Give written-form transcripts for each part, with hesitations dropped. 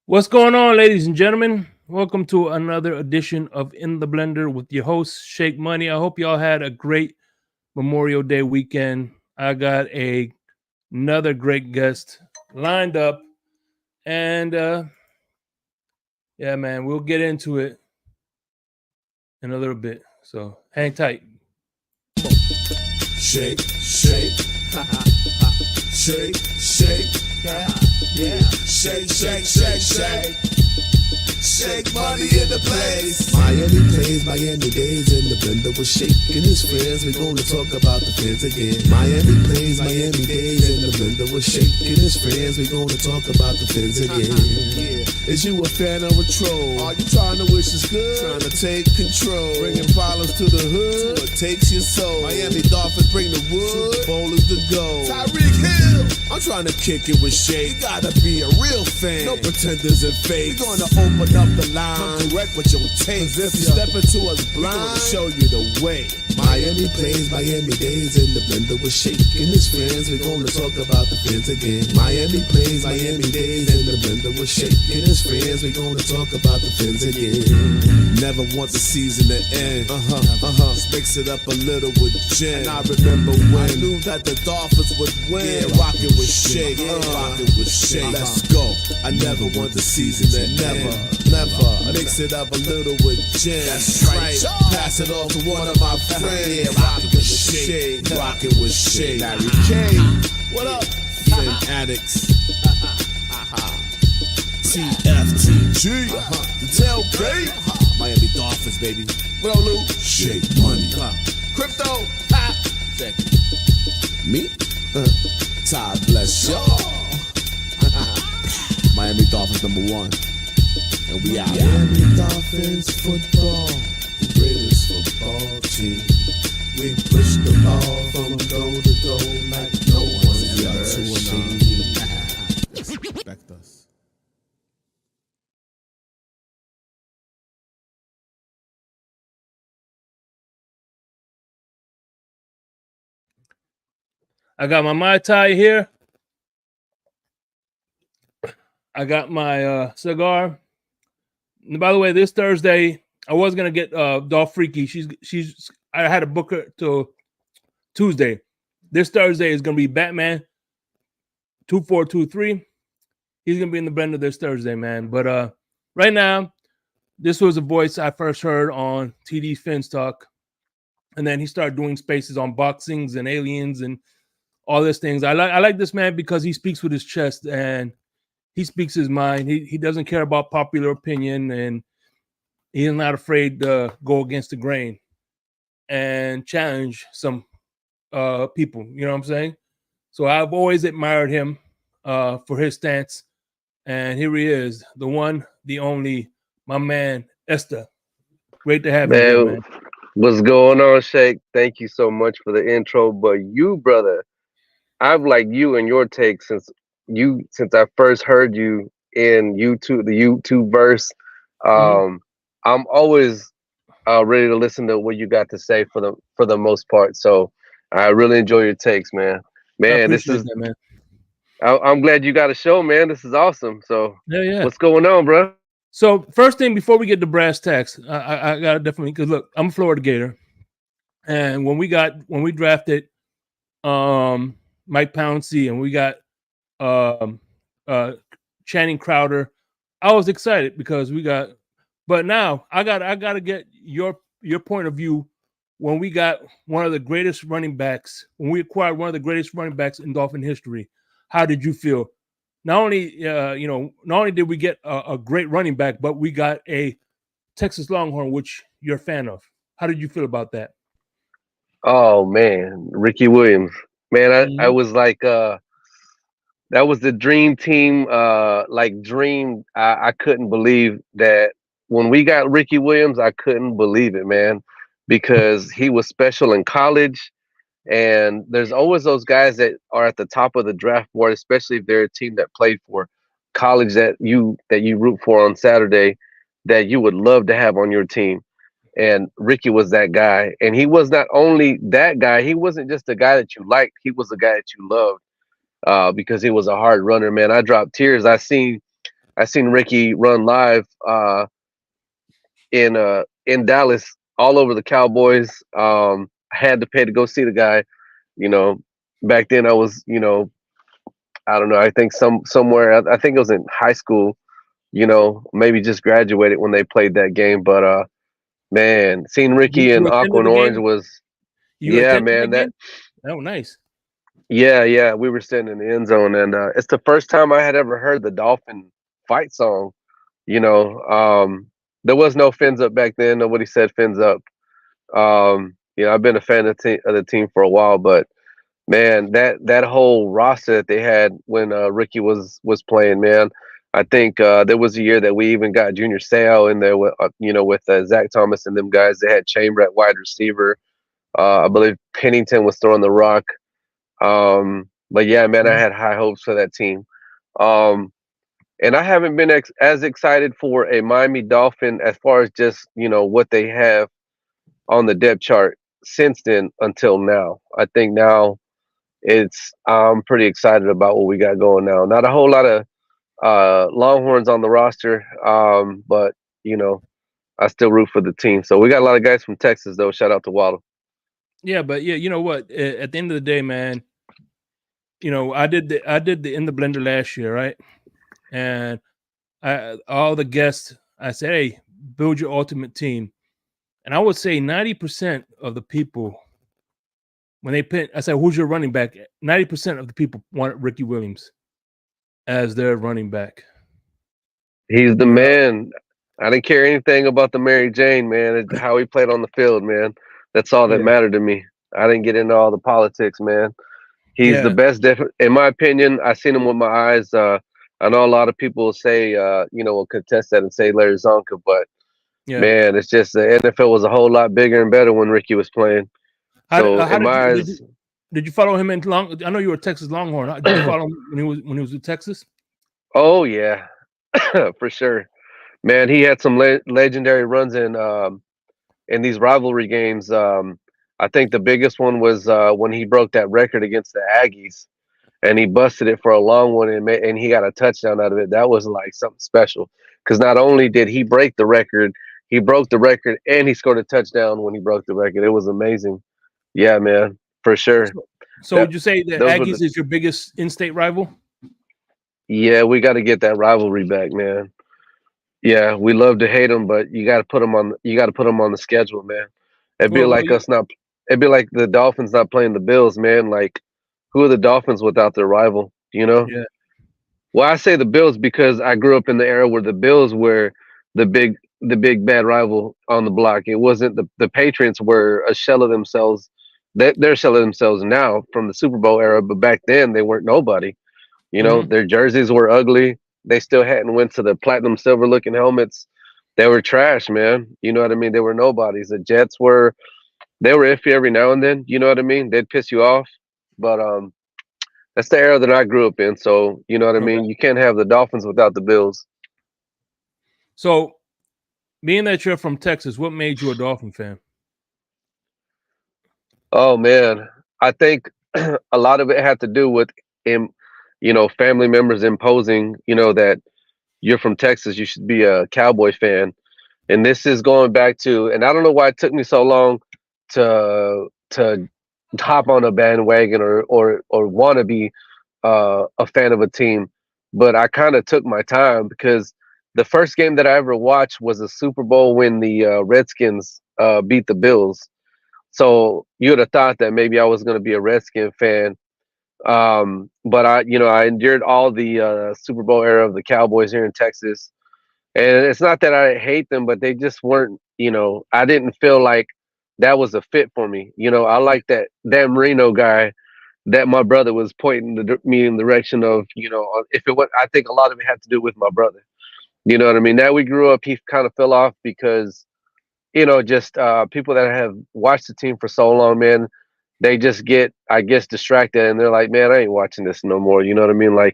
What's going on, ladies and gentlemen? Welcome to another edition of In the Blender with your host, Shake Money. I hope y'all had a great Memorial Day weekend. I got another great guest lined up, and yeah, man, we'll get into it in a little bit. So hang tight. Shake, shake, shake, shake, yeah. Shake, shake, shake, shake. Shake money in the place. Miami plays, Miami days in the blender with Shake and his friends. We're gonna talk about the Fins again. Miami plays, Miami days in the blender with Shake and his friends. We're gonna talk about the Fins again. Is you a fan or a troll? Are you trying to wish us good? Trying to take control, bringing problems to the hood. What takes your soul? Miami Dolphins bring the wood. Bowlers the gold. Tyreek Hill. I'm trying to kick it with Shake. You gotta be a real fan. No pretenders and fakes. We're gonna open up the line. Come correct with your takes. If you step into us blind, we're gonna show you the way. Miami plays, Miami days in the blender with Shake and his friends. We're gonna talk about the Fins again. Miami plays, Miami days in the blender with Shake and his friends. We're gonna talk about the Fins again. Never want the season to end. Mix it up a little with gin. And I remember when I knew that the Dolphins would win. Yeah, rockin' with Shake, rockin' with Shake. Let's go. I never want the season to end. Never mix it up a little with gin. That's right. Pass it off to one of my friends. Yeah, rockin' with Shake, rockin' with Shake. Larry K, what up? Phin-Addicts. TFTG, the tailgate. Miami Dolphins, baby. What up, Lou? Shake money. Crypto. Check it. Me? God bless y'all. Miami Dolphins #1. And we out. Miami Dolphins football, the greatest football team. We push the ball from goal to goal like no one's ever seen. Respect us. I got my Mai Tai here. I got my cigar. And by the way, this Thursday I was gonna get Dolph Freaky. She's I had to book her till Tuesday. This Thursday is gonna be Batman 2423. He's gonna be in the blender this Thursday, man. But right now, this was a voice I first heard on TD Fins Talk, and then he started doing spaces on boxings and aliens and all these things. I like this man because he speaks with his chest and he speaks his mind. He doesn't care about popular opinion, and he's not afraid to go against the grain and challenge some people. You know what I'm saying? So I've always admired him for his stance. And here he is, the one, the only, my man, Esta. Great to have you here, Man, man. what's going on, Shake? Thank you so much for the intro. But you, brother, I've liked you and your take since I first heard you in YouTube, the YouTube verse. Mhm. Um, I'm always ready to listen to what you got to say for the most part. So I really enjoy your takes, man. I Man, this appreciate is that, man. I'm glad you got a show, man. This is awesome. So Yeah, yeah. what's going on, bro? So first thing before we get to brass tacks, I gotta definitely because look, I'm a Florida Gator, and when we drafted Mike Pouncey and we got um uh Channing Crowder, I was excited because we got. But now I gotta get your point of view when we got one of the greatest running backs when we acquired one of the greatest running backs in Dolphin history. How did you feel? Not only did we get a great running back, but we got a Texas Longhorn, which you're a fan of. How did you feel about that? Oh man, Ricky Williams. Man, I Mhm. was like that was the dream team, like dream. I couldn't believe that when we got Ricky Williams. I couldn't believe it, man, because he was special in college. And there's always those guys that are at the top of the draft board, especially if they're a team that played for college that you root for on Saturday, that you would love to have on your team. And Ricky was that guy. And he was not only that guy, he wasn't just a guy that you liked, he was a guy that you loved because he was a hard runner, man. I dropped tears. I seen I seen Ricky run live in Dallas all over the Cowboys. I had to pay to go see the guy. You know, back then I was, I don't know. I think somewhere. I think it was in high school. Maybe just graduated when they played that game. But man, seeing Ricky You and Aqua attended and the Orange game? was, You yeah, attended man. that game? Oh, nice. Yeah. We were sitting in the end zone, and it's the first time I had ever heard the Dolphin fight song. You know, there was no fins up back then. Nobody said fins up. I've been a fan of the team for a while, but man, that whole roster that they had when Ricky was playing, man. I think there was a year that we even got Junior Seau in there with Zach Thomas and them guys. They had Chamber at wide receiver. I believe Pennington was throwing the rock. But yeah, man, I Mhm. had high hopes for that team. Um, and I haven't been as excited for a Miami Dolphin as far as just what they have on the depth chart since then until now. I think now I'm pretty excited about what we got going now. Not a whole lot of Longhorns on the roster, but you know I still root for the team. So we got a lot of guys from Texas though. Shout out to Waddle. Yeah, but yeah, you know what? At the end of the day, man, I did the in the blender last year, right? And all the guests, I said, hey, build your ultimate team. And I would say 90% of the people, when they pick, I said, who's your running back? 90% of the people wanted Ricky Williams as their running back. He's the You know, man. I didn't care anything about the Mary Jane, man. It's how he played on the field, man. That's all that yeah, mattered to me. I didn't get into all the politics, man. He's the yeah, best, in my opinion. I seen him with my eyes. I know a lot of people will say, will contest that and say Larry Zonka, but yeah. man, it's just the NFL was a whole lot bigger and better when Ricky was playing. So How in did my you eyes, did you follow him in long? I know you were a Texas Longhorn. Did you follow him when he was with Texas? oh yeah, for sure, man. He had some legendary runs in these rivalry games. I think the biggest one was when he broke that record against the Aggies, and he busted it for a long one, and he got a touchdown out of it. That was like something special because not only did he broke the record, and he scored a touchdown when he broke the record. It was amazing. Yeah, man, for sure. So That would you say the those were the Aggies is your biggest in-state rival? Yeah, we got to get that rivalry back, man. Yeah, we love to hate them, but you got to put them on the schedule, man. It'd be Well, like us not. It'd be like the Dolphins not playing the Bills, man. Like, who are the Dolphins without their rival? You know. yeah. Well, I say the Bills because I grew up in the era where the Bills were the big bad rival on the block. It wasn't the Patriots were a shell of themselves. They're a shell of themselves now from the Super Bowl era, but back then they weren't nobody. Hmm. Their jerseys were ugly. They still hadn't went to the platinum silver looking helmets. They were trash, man. You know what I mean? They were nobodies. The Jets they were iffy every now and then. You know what I mean? They'd piss you off, but that's the era that I grew up in. So you know what I Okay. mean. You can't have the Dolphins without the Bills. So, being that you're from Texas, what made you a Dolphin fan? Oh man, I think a lot of it had to do with him. Family members imposing. That you're from Texas, you should be a Cowboy fan. And this is going back to, and I don't know why it took me so long to hop on a bandwagon or want to be a fan of a team, but I kind of took my time because the first game that I ever watched was a Super Bowl when the Redskins beat the Bills. So you would have thought that maybe I was going to be a Redskin fan, but I endured all the Super Bowl era of the Cowboys here in Texas. And it's not that I hate them, but they just weren't, I didn't feel like that was a fit for me. I Yeah. like that Dan Marino guy that my brother was pointing me in the direction of, if it was, I think a lot of it had to do with my brother. You know what I mean? Now we grew up, he kind of fell off because, just people that have watched the team for so long, man, they just get, I guess, distracted and they're like, man, I ain't watching this no more. You know what I mean? Like,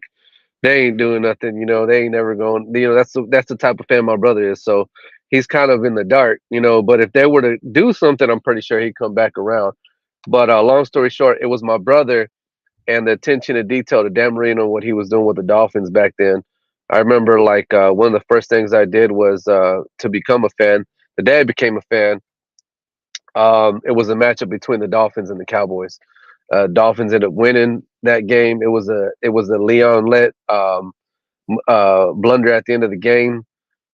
they ain't doing nothing, they ain't never going. That's the type of fan my brother is. So he's kind of in the dark, But if they were to do something, I'm pretty sure he'd come back around. But long story short, it was my brother and the attention to detail to Dan Marino, what he was doing with the Dolphins back then. I remember like one of the first things I did was to become a fan. The day I became a fan, it was a matchup between the Dolphins and the Cowboys. Dolphins ended up winning that game. It was a Leon let blunder at the end of the game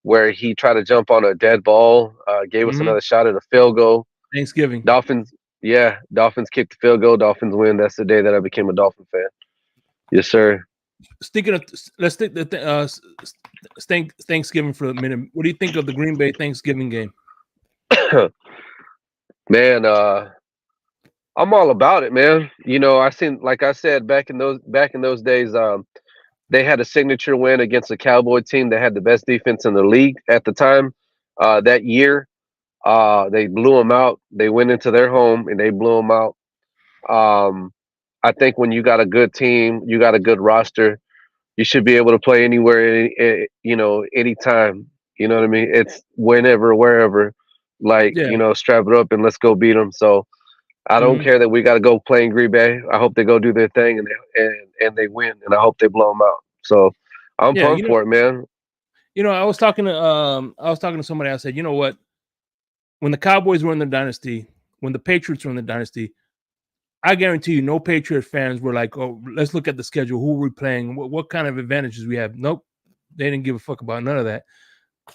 where he tried to jump on a dead ball, gave us Hmm. another shot at a field goal. Thanksgiving. Dolphins, yeah, Dolphins kicked the field goal. Dolphins win. That's the day that I became a Dolphin fan. Yes, sir. Speaking of, let's stick the Thanksgiving for a minute. What do you think of the Green Bay Thanksgiving game? Man, I'm all about it, man. I seen, like I said, back in those days, they had a signature win against a Cowboy team that had the best defense in the league at the time. That year, they blew them out. They went into their home and they blew them out. Um, I think when you got a good team, you got a good roster, you should be able to play anywhere, anytime. You know what I mean? It's whenever, wherever. Like, Yeah. strap it up and let's go beat them. So I don't Hmm. care that we got to go play in Green Bay. I hope they go do their thing and they win, and I hope they blow them out. So I'm Yeah. pumped for it, man. I was talking to somebody. I said, you know what? When the Cowboys were in the dynasty, when the Patriots were in the dynasty, I guarantee you, no Patriot fans were like, "Oh, let's look at the schedule. Who are we playing? What kind of advantages we have?" Nope, they didn't give a fuck about none of that.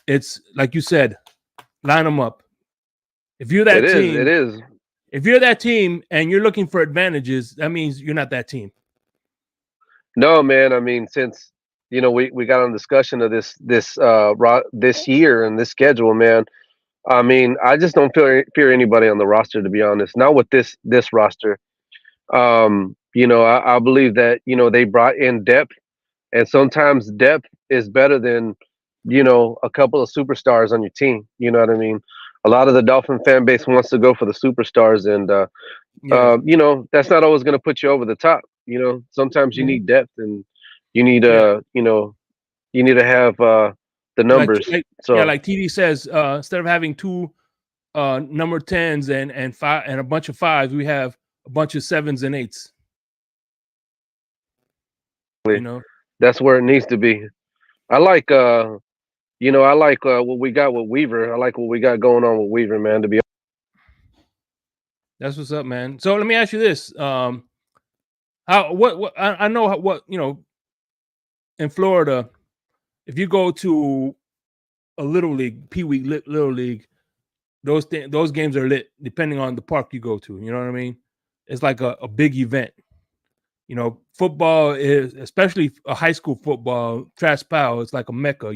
It's like you said, line them up. If you're It that is. It team, is. if you're that team and you're looking for advantages, that means you're not that team. No, man. I mean, since we got on discussion of this year and this schedule, man. I mean, I just don't fear anybody on the roster, to be honest. Not with this roster. I believe that they brought in depth, and sometimes depth is better than a couple of superstars on your team. You know what I mean? A lot of the Dolphin fan base wants to go for the superstars, and Yeah. that's not always going to put you over the top. Sometimes you Mhm. need depth, and you need Yeah. you need to have the Like, numbers. like, yeah, So like TD says, instead of having two number 10s and five and a bunch of fives, we have a bunch of sevens and eights. You know, that's where it needs to be. I like what we got with Weaver. I like what we got going on with Weaver, man. To be that's what's up, man. So let me ask you this: how what I know what in Florida, if you go to a little league, Pee Wee little league, those games are lit depending on the park you go to. You know what I mean? It's like a big event. Football is, especially a high school football, trash pal. It's like a mecca.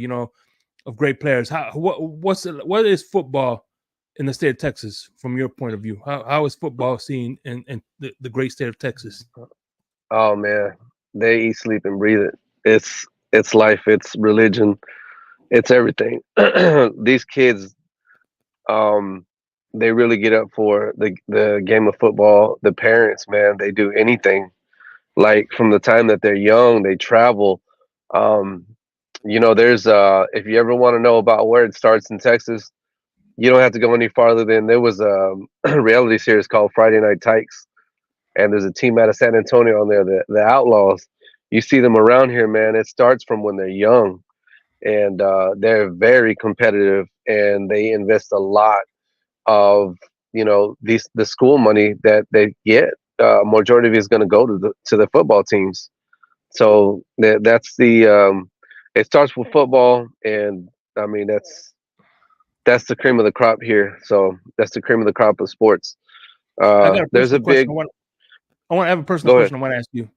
Of great players. What is football in the state of Texas from your point of view? How is football seen in the great state of Texas? oh man, they eat, sleep, and breathe it. It's life. It's religion. It's everything. These kids, um, they really get up for the game of football. The parents, man, they do anything. Like from the time that they're young, they travel. Um, there's if you ever want to know about where it starts in Texas, you don't have to go any farther than there was a reality series called Friday Night Tykes, and there's a team out of San Antonio on there, the Outlaws. You see them around here, man. It starts from when they're young, and they're very competitive, and they invest a lot of the school money that they get. Majority of it is going to go to the football teams. So that's the it starts with football, and I mean that's the cream of the crop here. So that's the cream of the crop of sports. I got a There's a personal question. big. I want to have a personal Go ahead. question. I want to ask you.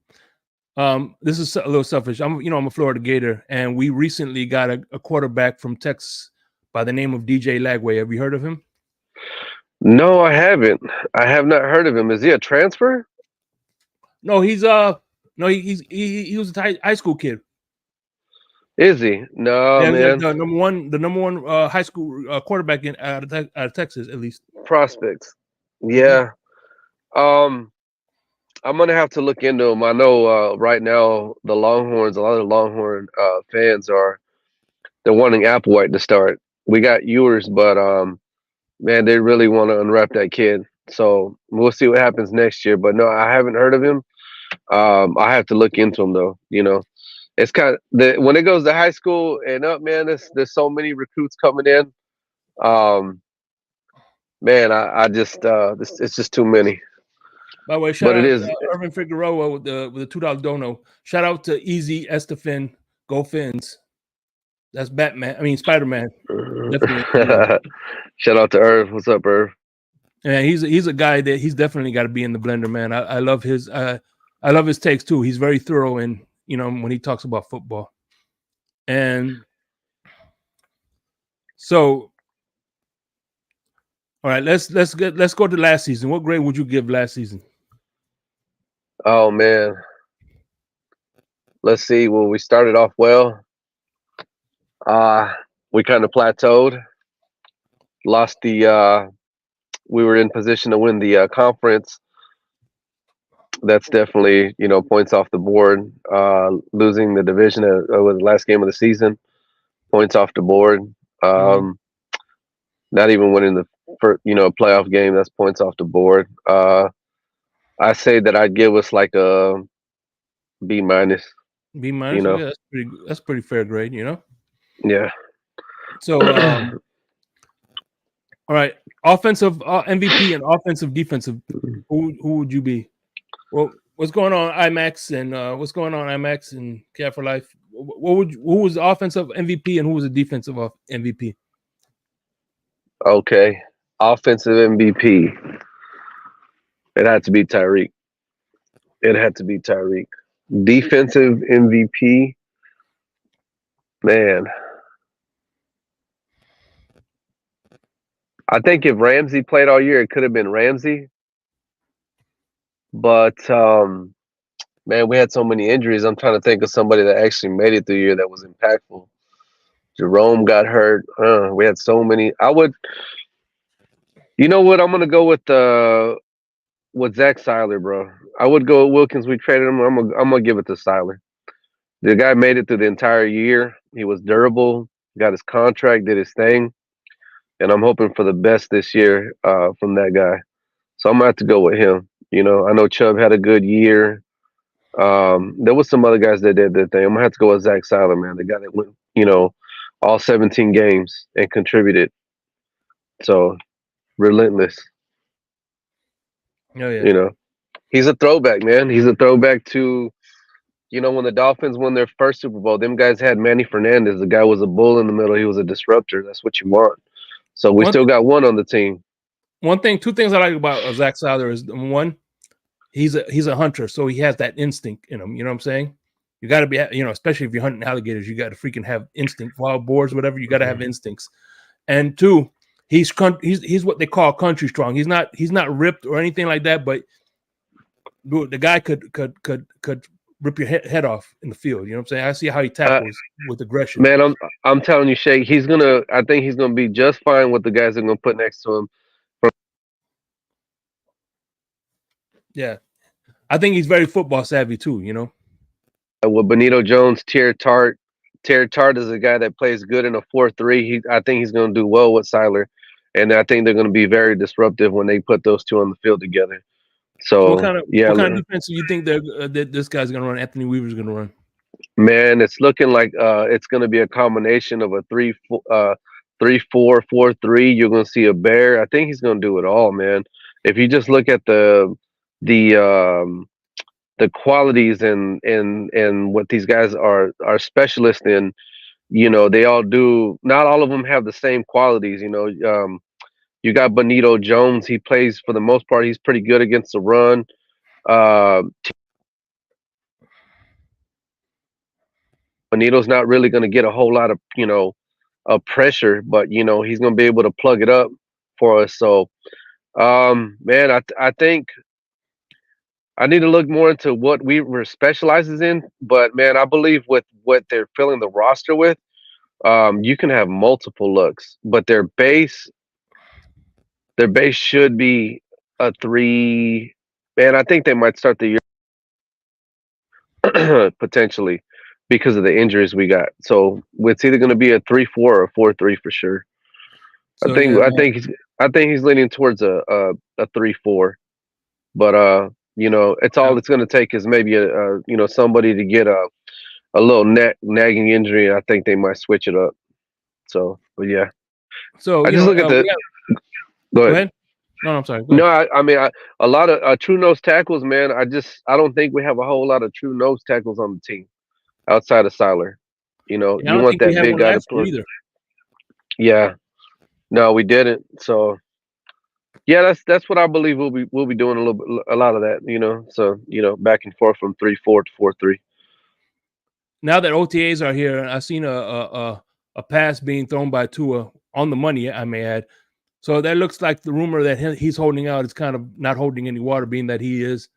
This is a little selfish. I'm a Florida Gator, and we recently got a quarterback from Texas by the name of DJ Lagway. Have you heard of him? No, I haven't. I have not heard of him. Is he a transfer? No, no, he was a high school kid. Is he? No, Yeah, he's like man. the number one high school quarterback out of Texas, at least. Prospects. Hmm. Yeah. Um, I'm gonna have to look into him. I know right now the Longhorns, a lot of the Longhorn fans they're wanting Applewhite to start. We got Ewers, but man, they really want to unwrap that kid. So we'll see what happens next year. But no, I haven't heard of him. I have to look into him though. it's kind of when it goes to high school and up, man. There's so many recruits coming in. Um, man, I just it's just too many. By the way, shout But it out is. Irvin Figueroa with the $2 dono. Shout out to Easy Esta Phin. Go Fins. That's Batman. I mean Spider-Man. Definitely. Shout out to Irv. What's up, Irv? And he's a guy that he's definitely got to be in the blender, man. I love his takes too. He's very thorough in when he talks about football. And so, all right, let's go to last season. What grade would you give last season? Oh man, let's see. Well, we started off well. We kind of plateaued. Lost the. We were in position to win the conference. That's definitely points off the board. Losing the division was the last game of the season. Points off the board. Not even winning the first, playoff game. That's points off the board. I say that I'd give us like a B minus. B minus. Yeah, that's pretty fair grade. Yeah. So, all right, offensive MVP and offensive defensive. Who would you be? Well, what's going on IMAX and what's going on IMAX and Care for Life? Who was the offensive MVP and who was the defensive MVP? Okay, offensive MVP. It had to be Tyreek. Defensive MVP. Man, I think if Ramsey played all year, it could have been Ramsey. But man, we had so many injuries. I'm trying to think of somebody that actually made it through the year that was impactful. Jerome got hurt. We had so many. You know what? I'm gonna go with Zach Seiler, bro. I would go with Wilkins. We traded him. I'm gonna give it to Seiler. The guy made it through the entire year. He was durable. Got his contract. Did his thing. And I'm hoping for the best this year from that guy. So I'm gonna have to go with him. I know Chubb had a good year. There was some other guys that did their thing. I'm gonna have to go with Zach Seiler, man, the guy that went, all 17 games and contributed. So relentless. Oh yeah. He's a throwback, man. He's a throwback to, when the Dolphins won their first Super Bowl, them guys had Manny Fernandez. The guy was a bull in the middle. He was a disruptor. That's what you want. So we still got one on the team. Two things I like about Zach Seiler is one, he's a hunter, so he has that instinct in him. You know what I'm saying? You got to be, especially if you're hunting alligators, you got to freaking have instinct. Wild boars, whatever, you got to have instincts. And two, he's what they call country strong. He's not ripped or anything like that, but the guy could rip your head off in the field. You know what I'm saying? I see how he tackles with aggression. Man, I'm telling you, Shay, I think he's gonna be just fine with the guys that are gonna put next to him. Yeah. I think he's very football savvy too, With Benito Jones, Terry Tart is a guy that plays good in a 4-3. I think he's gonna do well with Seiler. And I think they're gonna be very disruptive when they put those two on the field together. So what kind of defense do you think that this guy's gonna run? Anthony Weaver's gonna run? Man, it's looking like it's gonna be a combination of a 3-4-4-3. You're gonna see a bear. I think he's gonna do it all, man. If you just look at the qualities and what these guys are specialists in, they all do. Not all of them have the same qualities. You got Benito Jones. He plays for the most part. He's pretty good against the run. Benito's not really going to get a whole lot of pressure, but he's going to be able to plug it up for us. So, man, I think I need to look more into what Weaver specializes in. But man, I believe with what they're filling the roster with, you can have multiple looks, but their base should be a 3. Man, I think they might start the year potentially because of the injuries we got. So it's either going to be a 3-4 or a 4-3 for sure. So, I think he's leaning towards a 3-4. But it's all it's going to take is maybe a somebody to get a a little nagging injury, and I think they might switch it up. So, but yeah, So I you just know, look at the. Go go ahead. ahead. No, I'm sorry. Go No, ahead. I mean, a lot of true nose tackles, man. I don't think we have a whole lot of true nose tackles on the team outside of Siler. You know, And I you don't want think we that had big one guy to last year push. either. Yeah, no, we didn't. So yeah, that's what I believe we'll be doing a lot of that. You know, so back and forth from 3-4 to 4-3. Now that OTAs are here, I've seen a pass being thrown by Tua on the money, I may add. So that looks like the rumor that he's holding out is kind of not holding any water, being that he is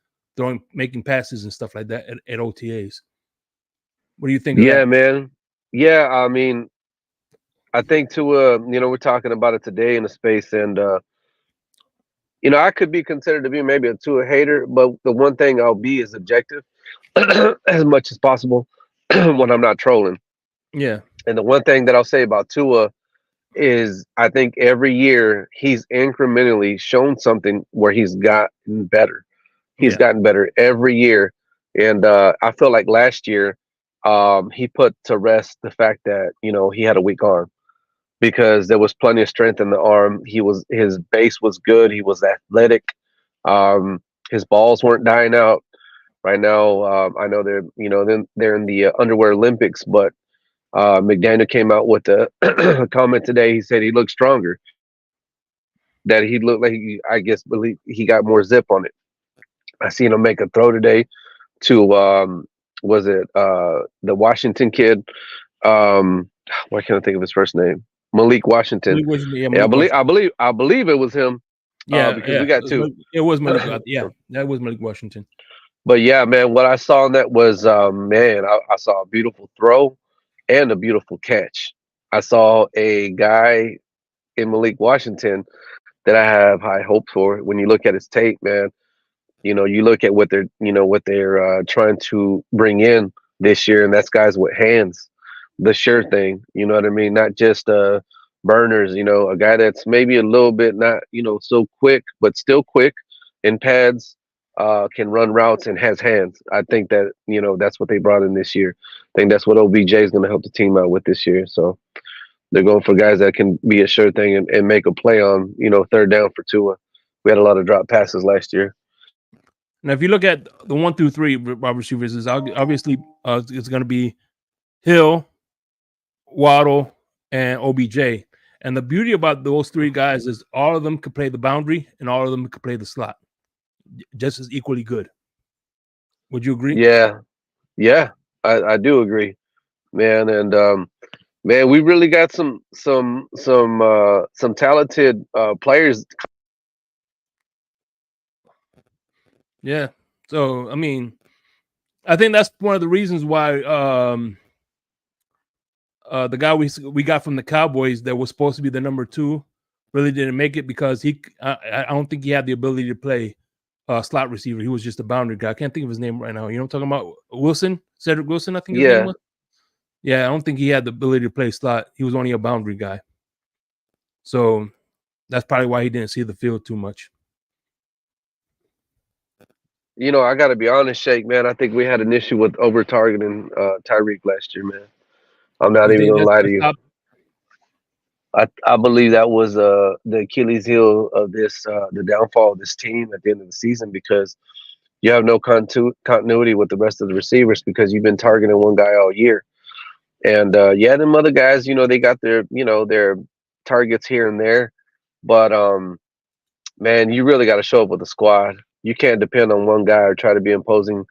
making passes and stuff like that at OTAs. What do you think of Yeah, that? man. Yeah, I mean, I think we're talking about it today in the space, and I could be considered to be maybe a Tua hater, but the one thing I'll be is objective as much as possible when I'm not trolling. Yeah, And the one thing that I'll say about Tua is I think every year he's incrementally shown something where he's gotten better. He's yeah, gotten better every year. And I feel like last year he put to rest the fact that, he had a weak arm because there was plenty of strength in the arm. His base was good. He was athletic. His balls weren't dying out. Right now, I know they're in the underwear Olympics, but McDaniel came out with a comment today. He said he looked stronger. That he looked like I guess believe he got more zip on it. I seen him make a throw today to was it the Washington kid? Why can't I think of his first name? Malik Washington. Yeah, Malik Washington. I believe it was him. Yeah, Because yeah, we got two. it was Malik. Yeah, that was Malik Washington. But yeah, man, what I saw in that was man, I saw a beautiful throw and a beautiful catch. I saw a guy in Malik Washington that I have high hopes for. When you look at his tape, man, you look at what they're trying to bring in this year, and that's guys with hands, the sure thing. You know what I mean? Not just burners. A guy that's maybe a little bit not so quick, but still quick in pads. Can run routes and has hands. I think that that's what they brought in this year. I think that's what OBJ is going to help the team out with this year. So they're going for guys that can be a sure thing and make a play on third down for Tua. We had a lot of drop passes last year. Now, if you look at the 1 through 3 wide receivers, is obviously it's going to be Hill, Waddle, and OBJ. And the beauty about those three guys is all of them could play the boundary and all of them could play the slot just as equally good. Would you agree? Yeah, I do agree, man. And man, we really got some talented players. Yeah. So I mean, I think that's one of the reasons why the guy we got from the Cowboys that was supposed to be the number 2 really didn't make it because I don't think he had the ability to play slot receiver. He was just a boundary guy. I can't think of his name right now. You know what I'm talking about? Wilson, Cedric Wilson, I think his name was. Yeah, I don't think he had the ability to play slot. He was only a boundary guy. So that's probably why he didn't see the field too much. I got to be honest, Shake, man. I think we had an issue with over targeting Tyreek last year, man. I'm not even gonna lie to you. I believe that was the Achilles heel of this the downfall of this team at the end of the season because you have no continuity with the rest of the receivers because you've been targeting one guy all year. And yeah, them other guys, they got their targets here and there, but man, you really got to show up with a squad. You can't depend on one guy or try to be imposing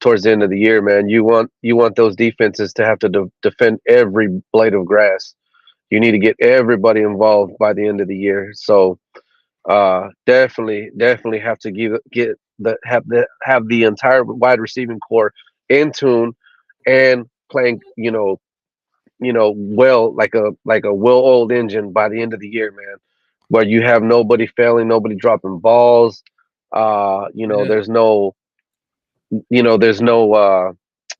towards the end of the year, man. You want those defenses to have to defend every blade of grass. You need to get everybody involved by the end of the year. So definitely have to have the entire wide receiving core in tune and playing, well like a well-oiled engine by the end of the year, man. Where you have nobody failing, nobody dropping balls. There's no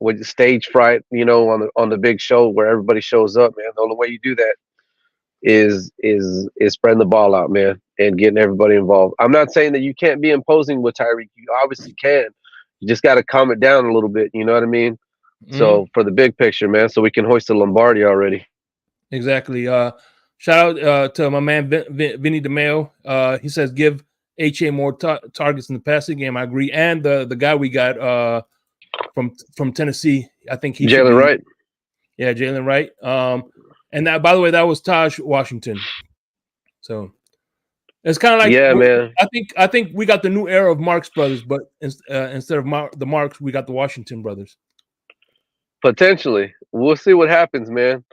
with stage fright, on the big show where everybody shows up, man. The only way you do that is spreading the ball out, man, and getting everybody involved. I'm not saying that you can't be imposing with Tyreek. You obviously can. You just got to calm it down a little bit. You know what I mean? So for the big picture, man, so we can hoist the Lombardi already. Exactly. Shout out to my man Vinny DeMeo. He says give HA more targets in the passing game. I agree. And the guy we got from Tennessee, I think he should Jalen be. Wright. Yeah, Jalen Wright. And that, by the way, that was Taj Washington. So it's kind of like, yeah, man. I think we got the new era of Marx brothers, but instead of the Marx, we got the Washington brothers. Potentially, we'll see what happens, man.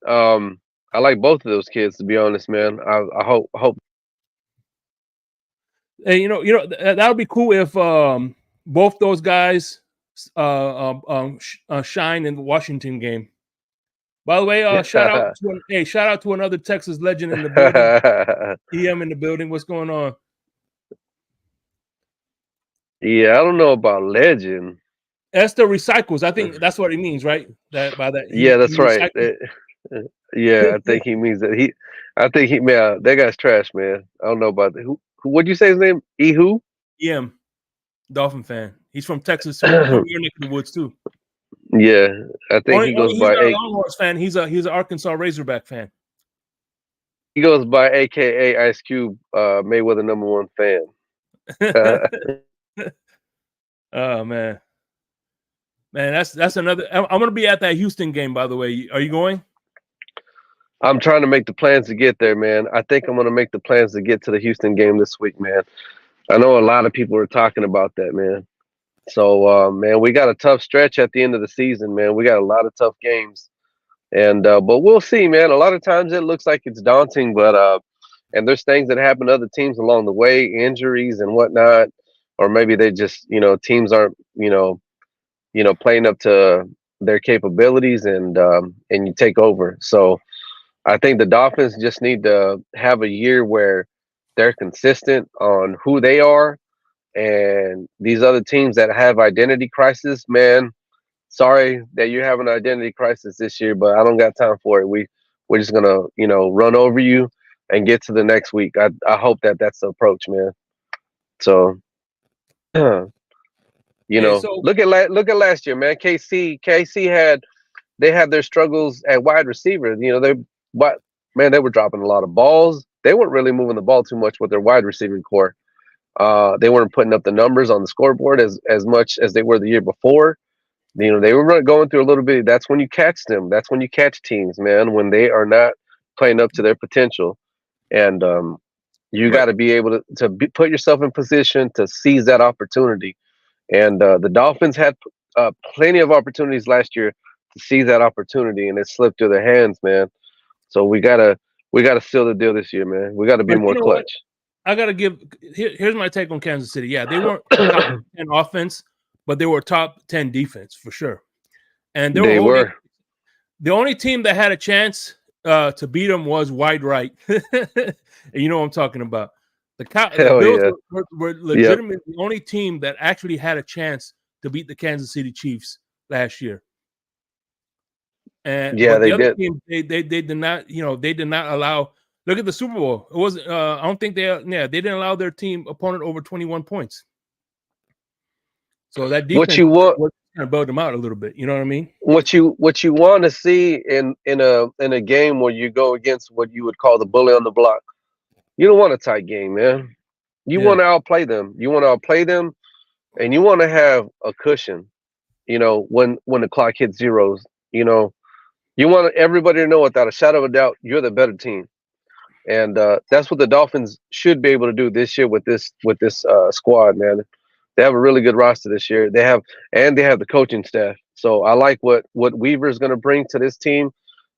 I like both of those kids, to be honest, man. I hope. Hey, that would be cool if both those guys shine in the Washington game. By the way, shout out to another Texas legend in the building. EM in the building. What's going on? Yeah, I don't know about legend. Esta recycles. I think that's what he means, right? That by that. Yeah, that's right. Yeah, I think he means that. Man, that guy's trash, man. I don't know about who. What'd you say his name? Who? EM, Dolphin fan. He's from Texas, from your neck of the woods too. Yeah, I think he goes by. He's not a Longhorns fan. He's an Arkansas Razorback fan. He goes by AKA Ice Cube, Mayweather #1 fan. Oh man, that's another. I'm gonna be at that Houston game, by the way. Are you going? I'm trying to make the plans to get there, man. I think I'm gonna make the plans to get to the Houston game this week, man. I know a lot of people are talking about that, man. So, man, we got a tough stretch at the end of the season, man. We got a lot of tough games, and but we'll see, man. A lot of times it looks like it's daunting, but and there's things that happen to other teams along the way, injuries and whatnot, or maybe they just, teams aren't, playing up to their capabilities, and you take over. So I think the Dolphins just need to have a year where they're consistent on who they are. And these other teams that have identity crisis, man, sorry that you have an identity crisis this year, but I don't got time for it. We're just gonna, run over you and get to the next week. I hope that's the approach, man. So, so look at last year, man. KC had their struggles at wide receiver. They were dropping a lot of balls. They weren't really moving the ball too much with their wide receiving core. They weren't putting up the numbers on the scoreboard as much as they were the year before. They were going through a little bit. That's when you catch them. That's when you catch teams, man, when they are not playing up to their potential. And you got to be able to put yourself in position to seize that opportunity. And the Dolphins had plenty of opportunities last year to seize that opportunity, and it slipped through their hands, man. So we gotta seal the deal this year, man. We got to be more clutch. I gotta give. Here's my take on Kansas City. Yeah, they weren't top 10 offense, but they were top 10 defense for sure. And they were. The only team that had a chance to beat them was wide right. And you know what I'm talking about. The Bills were legitimately the only team that actually had a chance to beat the Kansas City Chiefs last year. And they did. Team, they did not, they did not allow. Look at the Super Bowl. It wasn't. I don't think they didn't allow their team opponent over 21 points. So that defense what you want kind of bailed them out a little bit. You know what I mean? What you want to see in a game where you go against what you would call the bully on the block. You don't want a tight game, man. You want to outplay them. And you want to have a cushion. When the clock hits zeros. You want everybody to know without a shadow of a doubt you're the better team. And that's what the Dolphins should be able to do this year with this squad, man. They have a really good roster this year. They have the coaching staff. So I like what Weaver is going to bring to this team.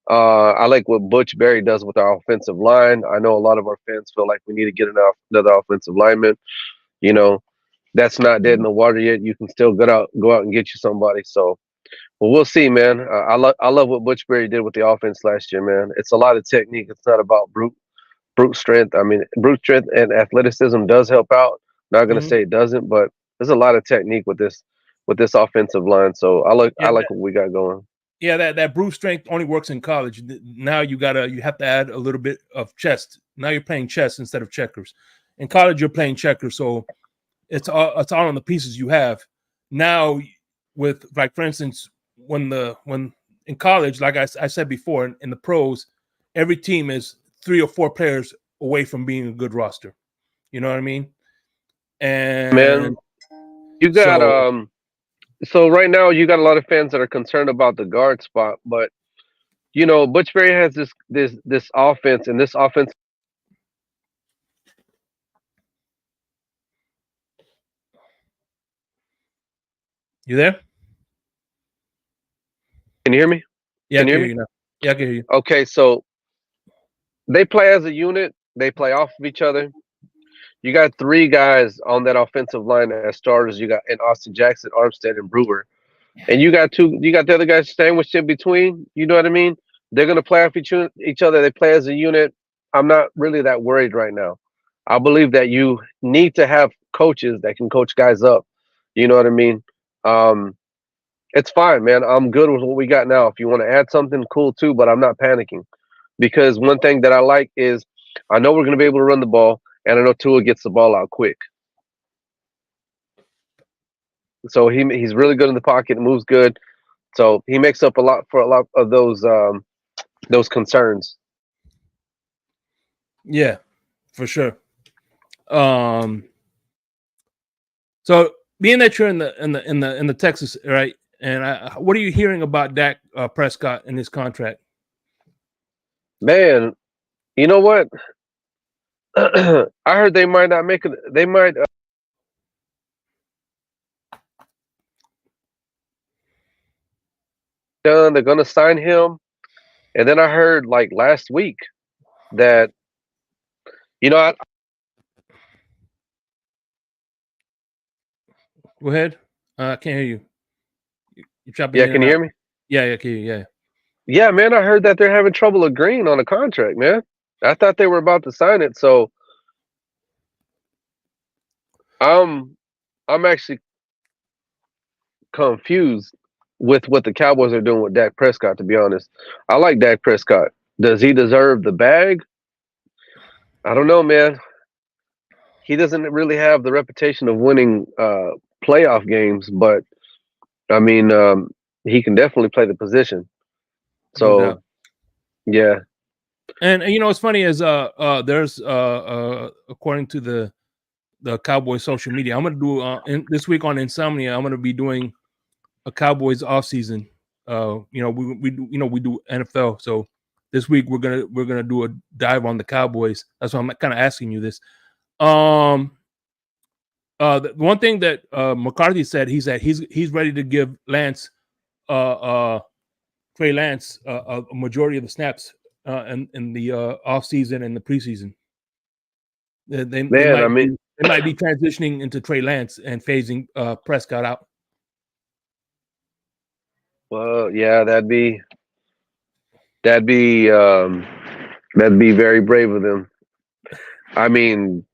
I like what Butch Berry does with our offensive line. I know a lot of our fans feel like we need to get another offensive lineman. That's not dead in the water yet. You can still go out and get you somebody. So, well, we'll see, man. I love what Butch Berry did with the offense last year, man. It's a lot of technique. It's not about brute strength. I mean, brute strength and athleticism does help out. Not going to say it doesn't, but there's a lot of technique with this offensive line. So I like what we got going. Yeah, that brute strength only works in college. Now you have to add a little bit of chest. Now you're playing chess instead of checkers. In college, you're playing checkers, so it's all on the pieces you have. Now, with, like, for instance, when in college, like I said before, in the pros, every team is 3 or 4 players away from being a good roster. You know what I mean? Man, And you got so so right now you got a lot of fans that are concerned about the guard spot, but you know, Butchberry has this offense, and this offense. you there? Can you hear me? Yeah, I Can you can hear hear me? you now. Yeah, I can hear you. Okay, so they play as a unit. They play off of each other. You got 3 guys on that offensive line as starters. You got in Austin Jackson, Armstead, and Brewer, and you got 2. You got the other guys sandwiched in between. You know what I mean? They're gonna play off each other. They play as a unit. I'm not really that worried right now. I believe that you need to have coaches that can coach guys up. You know what I mean? Um, it's fine, man. I'm good with what we got now. If you want to add something, cool too. But I'm not panicking because one thing that I like is I know we're going to be able to run the ball, and I know Tua gets the ball out quick. So he's really good in the pocket, moves good. So he makes up a lot for a lot of those concerns. Yeah, for sure. So being that you're in the Texas, right? And what are you hearing about Dak Prescott and his contract? Man, you know what? I heard they might not make it. They might. Done. They're gonna sign him, and then I heard like last week that you know I, Go ahead. I can't hear you. You're chopping yeah. in Can and you hear out. me? Yeah, I can hear you. Yeah. Yeah, man. I heard that they're having trouble agreeing on a contract, man. I thought they were about to sign it, so I'm I'm actually confused with what the Cowboys are doing with Dak Prescott. To be honest, I like Dak Prescott. Does he deserve the bag? I don't know, man. He doesn't really have the reputation of winning playoff games, but I mean, he can definitely play the position. No doubt. So yeah, And you know what's funny is there's according to the Cowboys social media, I'm gonna do this week on Insomnia. I'm gonna be doing a Cowboys off season. You know we do we do NFL. So this week we're gonna do a dive on the Cowboys. That's why I'm kind of asking you this. The one thing that McCarthy said, he said he's ready to give Lance Trey Lance a majority of the snaps in the off season and the preseason. They man. I mean, might be transitioning into Trey Lance and phasing Prescott out. well, yeah, that'd be that'd be very brave of them. I mean,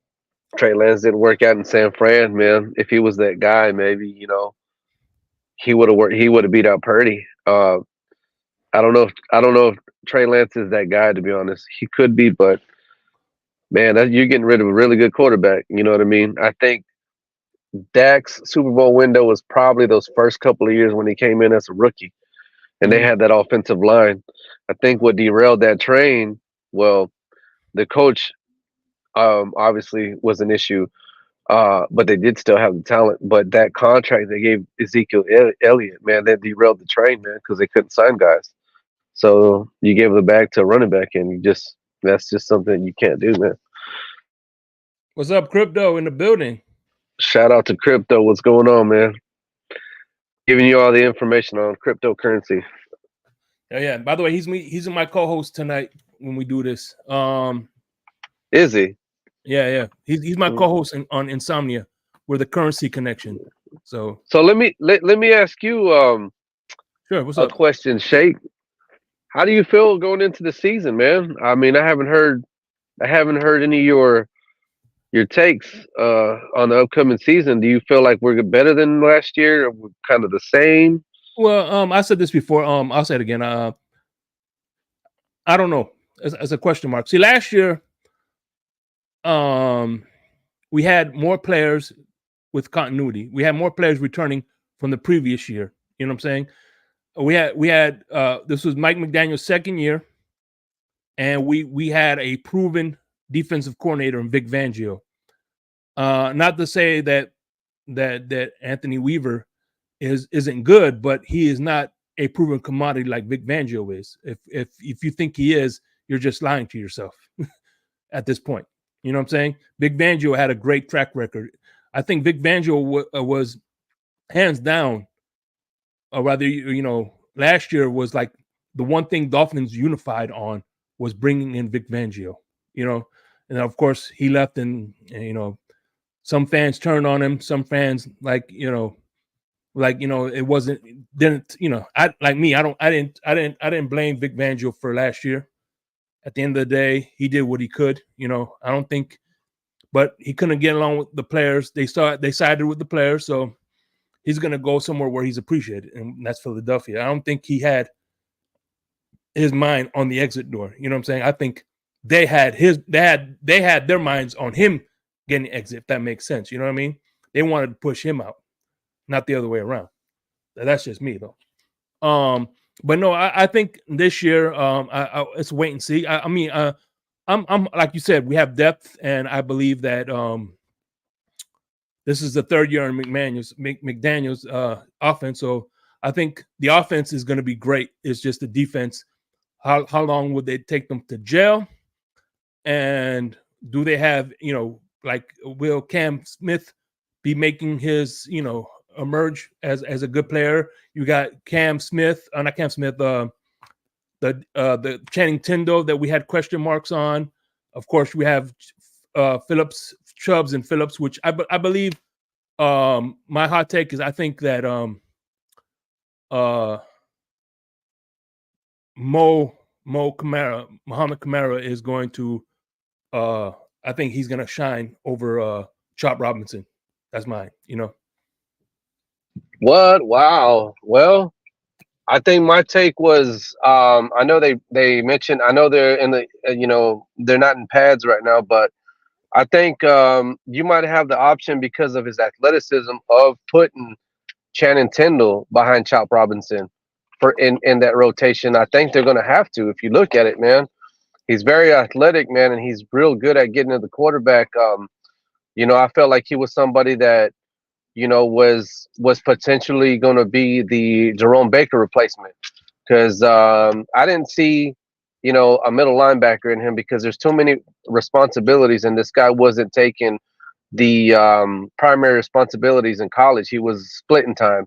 Trey Lance didn't work out in San Fran, man. If he was that guy, maybe he would have worked. He would have beat out Purdy. I don't know. I don't know if Trey Lance is that guy. To be honest, he could be, but man, you're getting rid of a really good quarterback. You know what I mean? I think Dak's Super Bowl window was probably those first couple of years when he came in as a rookie, and they Mhm. had that offensive line. I think what derailed that train, well, the coach obviously was an issue, but they did still have the talent. But that contract they gave Ezekiel Elliott, man, that derailed the train, man, because they couldn't sign guys. So you gave the bag to a running back, and that's just something you can't do, man. What's up, Crypto in the building? Shout out to crypto. What's going on, man? Giving you all the information on cryptocurrency. Yeah. By the way, he's my co-host tonight when we do this. Is he? Yeah. He's my Mm. co-host on Insomnia. We're the currency connection. So So let me ask you sure. What's a up? question, Shake. How do you feel going into the season, man? I mean, I haven't heard any of your takes on the upcoming season. Do you feel like we're better than last year, or we're kind of the same? Well, I said this before. I'll say it again. I don't know. As a question mark. See, last year, we had more players with continuity. We had more players returning from the previous year. You know what I'm saying? we had this was Mike McDaniel's second year, and we had a proven defensive coordinator in Vic Fangio. Not to say that Anthony Weaver isn't good, but he is not a proven commodity like Vic Fangio is. If you think he is, you're just lying to yourself at this point. You know what I'm saying? Vic Fangio had a great track record. I think Vic Fangio was hands down, or rather, last year was like the one thing Dolphins unified on was bringing in Vic Fangio. And of course he left, and some fans turned on him. Some fans it didn't. I didn't blame Vic Fangio for last year. At the end of the day, he did what he could. I don't think, but he couldn't get along with the players. They sided with the players, so he's going to go somewhere where he's appreciated, and that's Philadelphia. I don't think he had his mind on the exit door. You know what I'm saying? I think they had their minds on him getting the exit, if that makes sense. You know what I mean? They wanted to push him out, not the other way around. That's just me, though. But no, I think this year, it's wait and see. I'm like you said, we have depth, and I believe that this is the third year in McDaniel's offense. So I think the offense is going to be great. It's just the defense. How long would they take them to jail? And do they have, will Cam Smith be making his, emerge as a good player? You got Cam Smith, not Cam Smith, the Channing Tindall that we had question marks on. Of course, we have Chubbs and Phillips, which I believe. My hot take is I think that Mohamed Kamara is going to. I think he's going to shine over Chop Robinson. That's mine. What? Wow. Well, I think my take was I know they mentioned, I know they're in the they're not in pads right now, but I think you might have the option because of his athleticism of putting Channing Tindall behind Chop Robinson for in that rotation. I think they're going to have to. If you look at it, man, he's very athletic, man, and he's real good at getting to the quarterback. I felt like he was somebody that was potentially going to be the Jerome Baker replacement, because I didn't see a middle linebacker in him because there's too many responsibilities, and this guy wasn't taking the primary responsibilities in college. He was splitting time.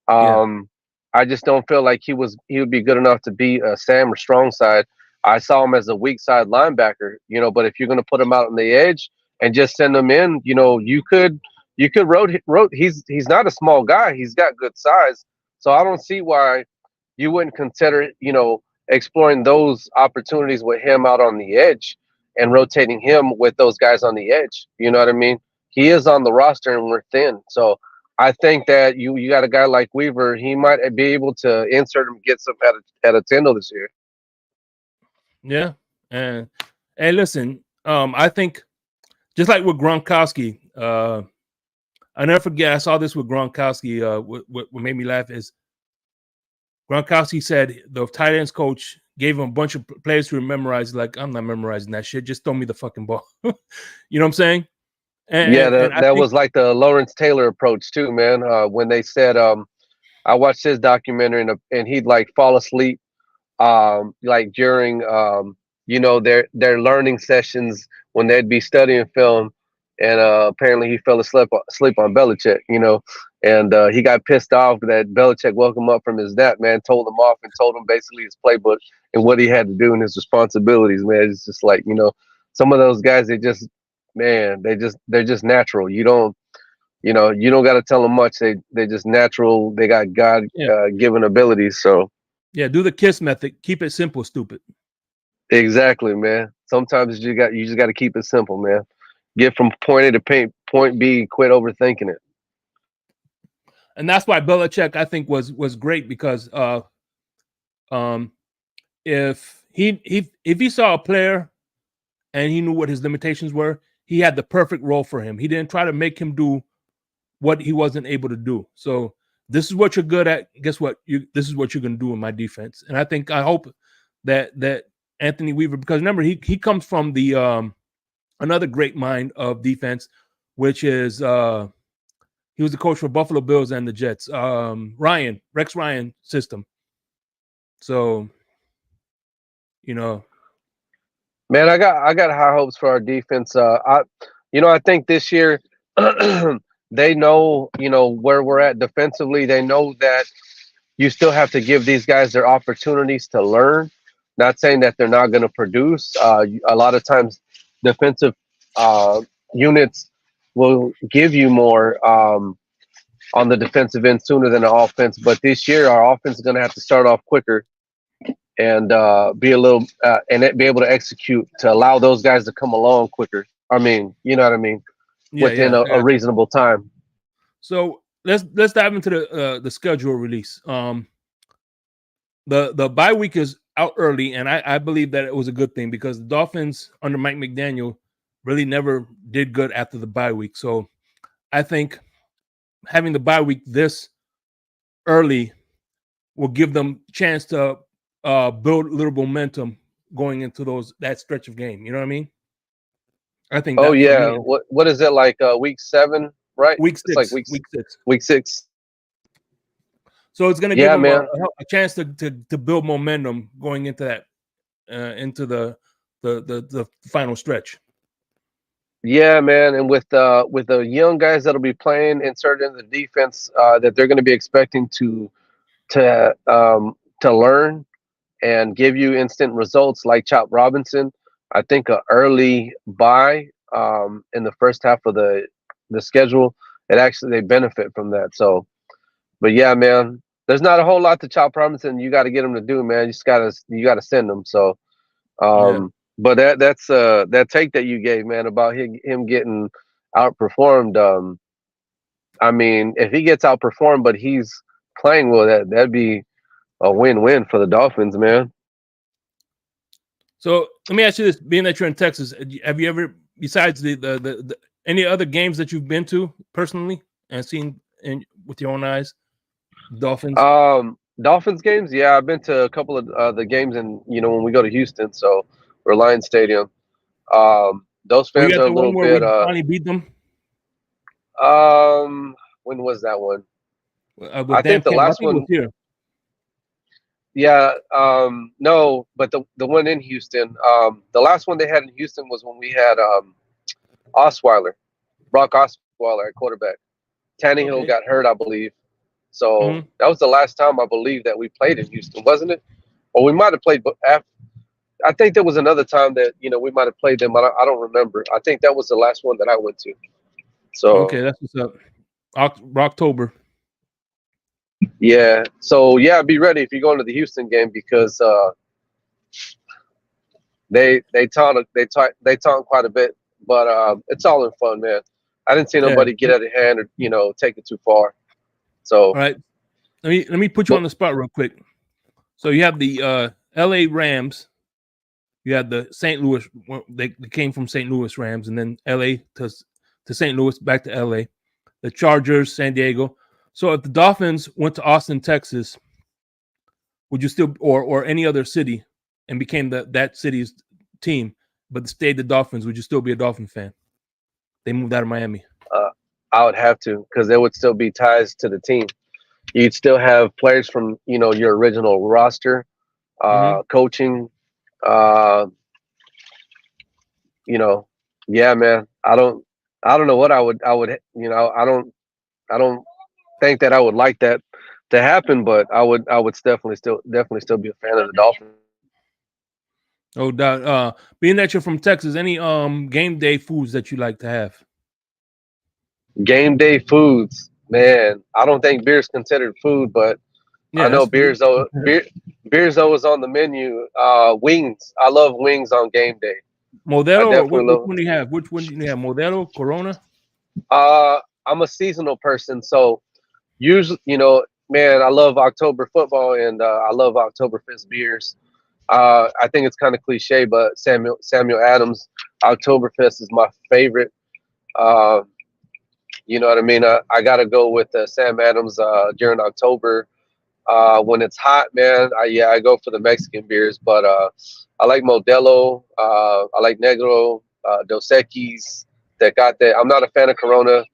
I just don't feel like he would be good enough to be a Sam or strong side. I saw him as a weak side linebacker, but if you're going to put him out on the edge and just send him in, you could he's not a small guy. He's got good size. So I don't see why you wouldn't consider, exploring those opportunities with him out on the edge and rotating him with those guys on the edge. You know what I mean? He is on the roster and we're thin. So I think that you got a guy like Weaver, he might be able to insert him, get some at a Tindall this year. Yeah. And listen, I think just like with Gronkowski, I never forget, I saw this with Gronkowski. What made me laugh is Gronkowski said the tight ends coach gave him a bunch of plays to memorize. Like, I'm not memorizing that shit. Just throw me the fucking ball. You know what I'm saying? That was like the Lawrence Taylor approach too, man. When they said, I watched his documentary and he'd like fall asleep, like during, their learning sessions when they'd be studying film. And apparently he fell asleep on Belichick, and he got pissed off that Belichick woke him up from his nap, man, told him off and told him basically his playbook and what he had to do and his responsibilities, man. It's just like, some of those guys, they're just natural. You don't got to tell them much. They're just natural. They got God given abilities. So yeah, do the KISS method. Keep it simple, stupid. Exactly, man. Sometimes you just got to keep it simple, man. Get from point A to point B. Quit overthinking it. And that's why Belichick, I think, was great because if he saw a player and he knew what his limitations were, he had the perfect role for him. He didn't try to make him do what he wasn't able to do. So this is what you're good at. Guess what? This is what you're going to do in my defense. And I hope that Anthony Weaver, because remember he comes from the another great mind of defense, which is he was the coach for Buffalo Bills and the Jets. Rex Ryan system. So, Man, I got high hopes for our defense. I think this year they know, where we're at defensively. They know that you still have to give these guys their opportunities to learn. Not saying that they're not going to produce. A lot of times, defensive units will give you more on the defensive end sooner than the offense. But this year, our offense is going to have to start off quicker and be able to execute to allow those guys to come along quicker. I mean, you know what I mean? Within a reasonable time. So let's dive into the schedule release. The bye week is out early, and I believe that it was a good thing because the Dolphins under Mike McDaniel really never did good after the bye week. So I think having the bye week this early will give them a chance to build a little momentum going into that stretch of game. You know what I mean? I think. Oh yeah. What is it like? Week 7, right? Week 6. It's like week 6. So it's going to give them a chance to build momentum going into that into the final stretch. Yeah, man, and with the young guys that'll be playing inserted in the defense, that they're going to be expecting to learn and give you instant results like Chop Robinson. I think an early bye in the first half of the schedule, they benefit from that. So, but yeah, man, there's not a whole lot to Chop Robinson. You got to get him to do, man. You gotta send him. So, but that's that take that you gave, man, about him getting outperformed. I mean, if he gets outperformed, but he's playing well, that'd be a win-win for the Dolphins, man. So let me ask you this: being that you're in Texas, have you ever, besides the any other games that you've been to personally and seen with your own eyes, Dolphins? Dolphins games, yeah, I've been to a couple of the games, and when we go to Houston, so Reliance Stadium. Those fans are a little bit. Finally beat them. When was that one? I think the last one was here. Yeah, no, but the one in Houston, the last one they had in Houston was when we had Brock Osweiler at quarterback. Tannehill got hurt, I believe. So that was the last time I believe that we played in Houston, wasn't it? Or we might have played, but I think there was another time that we might have played them, but I don't remember. I think that was the last one that I went to. So okay, that's what's up. October. Yeah. So yeah, be ready if you're going to the Houston game because they taunt quite a bit, but it's all in fun, man. I didn't see nobody get out of hand or take it too far. So all right, let me put you on the spot real quick. So you have the L.A. Rams, you have the St. Louis. They came from St. Louis Rams, and then L.A. to St. Louis, back to L.A. The Chargers, San Diego. So if the Dolphins went to Austin, Texas, would you still, or any other city, and became that city's team, but stayed the Dolphins, would you still be a Dolphin fan? They moved out of Miami. I would have to, because there would still be ties to the team. You'd still have players from your original roster, coaching. Yeah, man. I don't know what I would. I don't think that I would like that to happen, but I would definitely still be a fan of the Dolphins. Oh, being that you're from Texas, any game day foods that you like to have? Game day foods, man. I don't think beer's considered food, but I know beer's though is on the menu. Wings. I love wings on game day. Modelo. Which one do you have? Which one do you have? Modelo, Corona? I'm a seasonal person, so usually, man, I love October football and I love Oktoberfest beers. I think it's kind of cliche, but Samuel Adams Oktoberfest is my favorite. You know what I mean? I got to go with Sam Adams during October. When it's hot, man, I go for the Mexican beers, but I like Modelo. I like Negro, Dos Equis, Tecate. I'm not a fan of Corona.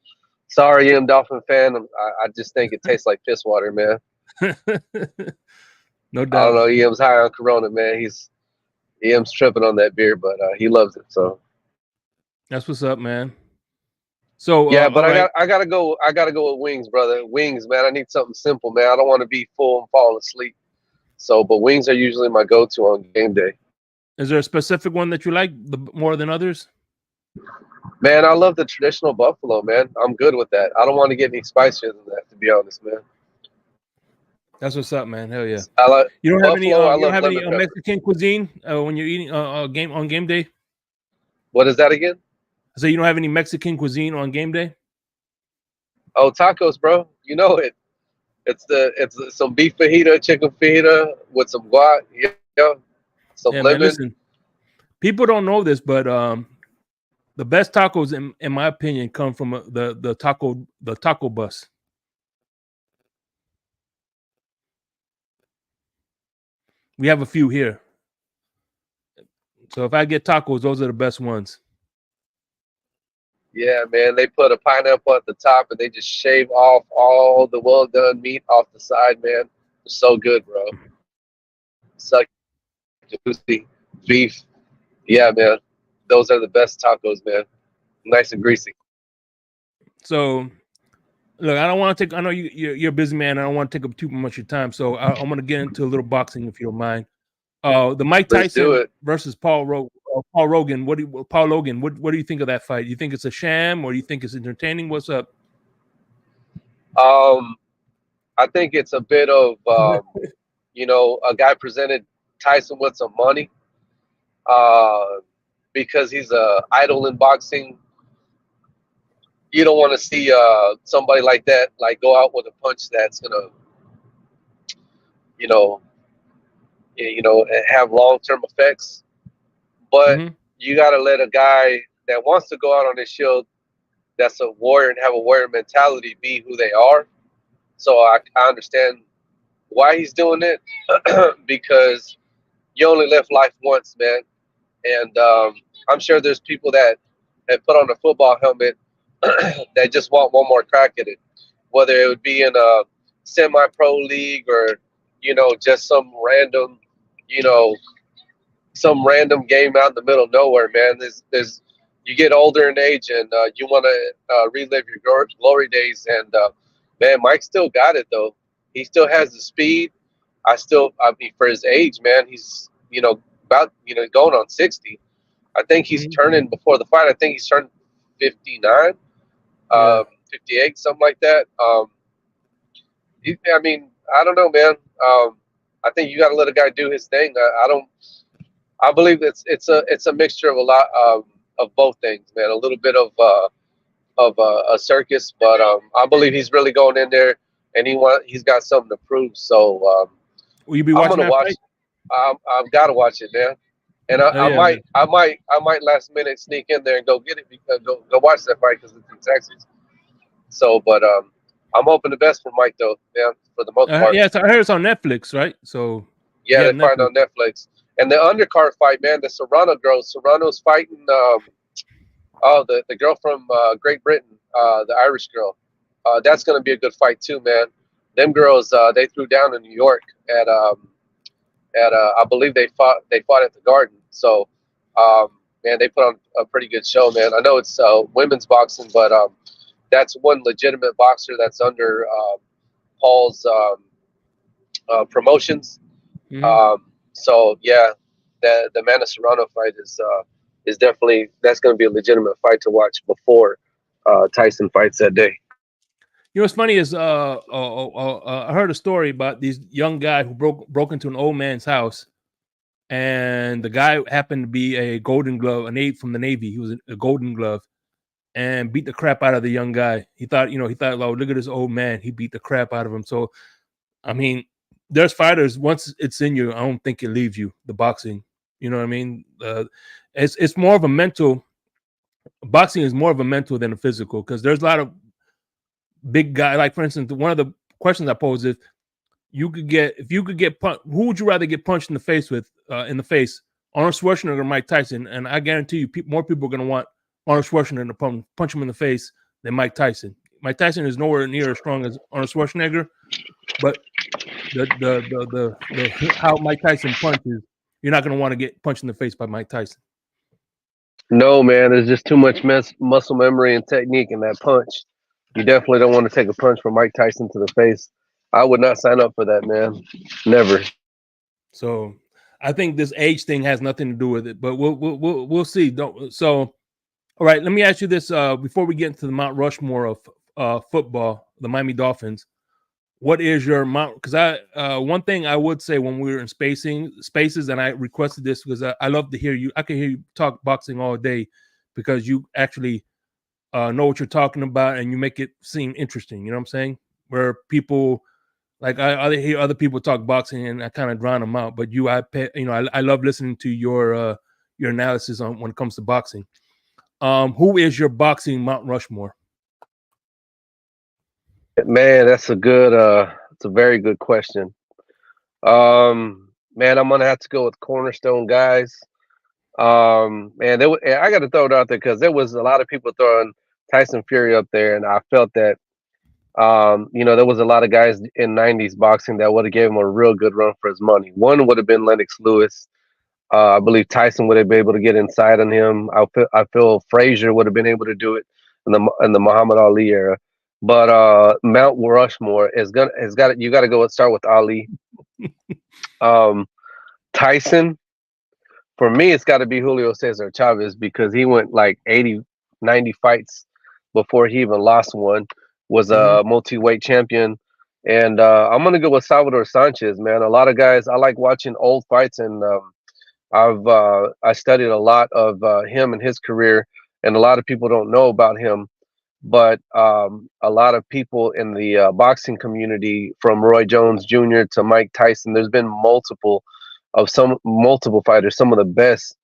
Sorry, Dolphin fan. I just think it tastes like piss water, man. No I doubt. don't know. EM's high on Corona, man. EM's tripping on that beer, but he loves it. So That's what's up, man. So yeah, but all right. I gotta go with wings, brother. Wings, man. I need something simple, man. I don't want to be full and fall asleep. So, but wings are usually my go-to on game day. Is there a specific one that you like more than others? Man, I love the traditional buffalo, man. I'm good with that. I don't want to get any spicier than that, to be honest, man. That's what's up, man. Hell yeah. I like You don't have any. buffalo. I You don't love have any lemon pepper. Mexican cuisine when you're eating on game day. What is that again? So you don't have any Mexican cuisine on game day? Oh, tacos, bro. You know it. It's some beef fajita, chicken fajita with some guac, some Yeah, lemon. man. Listen, people don't know this, but the best tacos, in my opinion, come from the taco bus. We have a few here. So if I get tacos, those are the best ones. Yeah, man. They put a pineapple at the top and they just shave off all the well done meat off the side, man. It's so good, bro. Suck juicy beef. Yeah, man. Those are the best tacos, man. Nice and greasy. So look, I don't want to take. I know you're a busy man. I don't want to take up too much of your time. So I'm going to get into a little boxing, if you don't mind. The Mike Let's do Tyson it. versus Paul Rogan. Paul Logan? What do you think of that fight? You think it's a sham, or do you think it's entertaining? What's up? I think it's a bit of a guy presented Tyson with some money because he's a idol in boxing. You don't want to see somebody like that go out with a punch that's gonna you know have long-term effects. But Mm-hmm. you got to let a guy that wants to go out on his shield, that's a warrior and have a warrior mentality, be who they are. So I understand why he's doing it because you only live life once, man. And I'm sure there's people that have put on a football helmet that just want one more crack at it, whether it would be in a semi-pro league or just you know some random game out in the middle of nowhere, man. There's you get older in age and you want to relive your glory days. And man, Mike still got it though. He still has the speed. I mean, for his age, man, he's about going on 60. I think he's turning before the fight. I think he's turning 59, 58, something like that. I mean, I don't know, man. I think you got to let a guy do his thing. I don't. I believe it's a mixture of a lot of both things, man. A little bit of a circus, but I believe he's really going in there and he's got something to prove. So will you be I'm watching gonna that watch. fight? I've got to watch it, man. And I might last minute sneak in there and go get it because go watch that fight because it's in Texas. So, but I'm hoping the best for Mike though, man, for the most part. Yeah, so I heard it's on Netflix, right? So yeah, they fight on Netflix. And the undercard fight, man, the Serrano girl. Serrano's fighting the girl from Great Britain, the Irish girl. That's gonna be a good fight too, man. Them girls, they threw down in New York at I believe they fought at the Garden. So man, they put on a pretty good show, man. I know it's women's boxing, but that's one legitimate boxer that's under Paul's promotions. So yeah, the Manny Serrano fight is definitely that's going to be a legitimate fight to watch before Tyson fights that day. You know what's funny is I heard a story about this young guy who broke into an old man's house, and the guy happened to be a Golden Glove, an aide from the Navy. He was a Golden Glove, and beat the crap out of the young guy. He thought, oh, look at this old man. He beat the crap out of him. So, I mean, there's fighters. Once it's in you, I don't think it leaves you. The boxing, you know what I mean? It's more of a mental. Boxing is more of a mental than a physical because there's a lot of big guy. Like for instance, one of the questions I posed is, if you could get punched, who would you rather get punched in the face with? In the face, Arnold Schwarzenegger or Mike Tyson? And I guarantee you, more people are going to want Arnold Schwarzenegger to punch him in the face than Mike Tyson. Mike Tyson is nowhere near as strong as Arnold Schwarzenegger, but the how Mike Tyson punches, you're not going to want to get punched in the face by Mike Tyson. No, man, there's just too much muscle memory and technique in that punch. You definitely don't want to take a punch from Mike Tyson to the face. I would not sign up for that, man. Never. So I think this age thing has nothing to do with it, but we'll see. So, all right, let me ask you this before we get into the Mount Rushmore of football, the Miami Dolphins. What is your Mount? Because one thing I would say when we were in spaces, and I requested this because I love to hear you. I can hear you talk boxing all day because you actually know what you're talking about and you make it seem interesting. You know what I'm saying? Where people like I hear other people talk boxing and I kind of drown them out, but I love listening to your analysis on when it comes to boxing. Who is your boxing Mount Rushmore? Man, that's it's a very good question. Man, I'm gonna have to go with cornerstone guys. Man, I got to throw it out there because there was a lot of people throwing Tyson Fury up there, and I felt that there was a lot of guys in '90s boxing that would have gave him a real good run for his money. One would have been Lennox Lewis. I believe Tyson would have been able to get inside on him. I feel Frazier would have been able to do it in the Muhammad Ali era. But Mount Rushmore you got to go and start with Ali. Tyson, for me, it's got to be Julio Cesar Chavez because he went like 80, 90 fights before he even lost one. Was a multi-weight champion. And I'm going to go with Salvador Sanchez, man. A lot of guys, I like watching old fights, and I studied a lot of him and his career, and a lot of people don't know about him. But a lot of people in the boxing community, from Roy Jones Jr. to Mike Tyson, there's been multiple fighters, some of the best,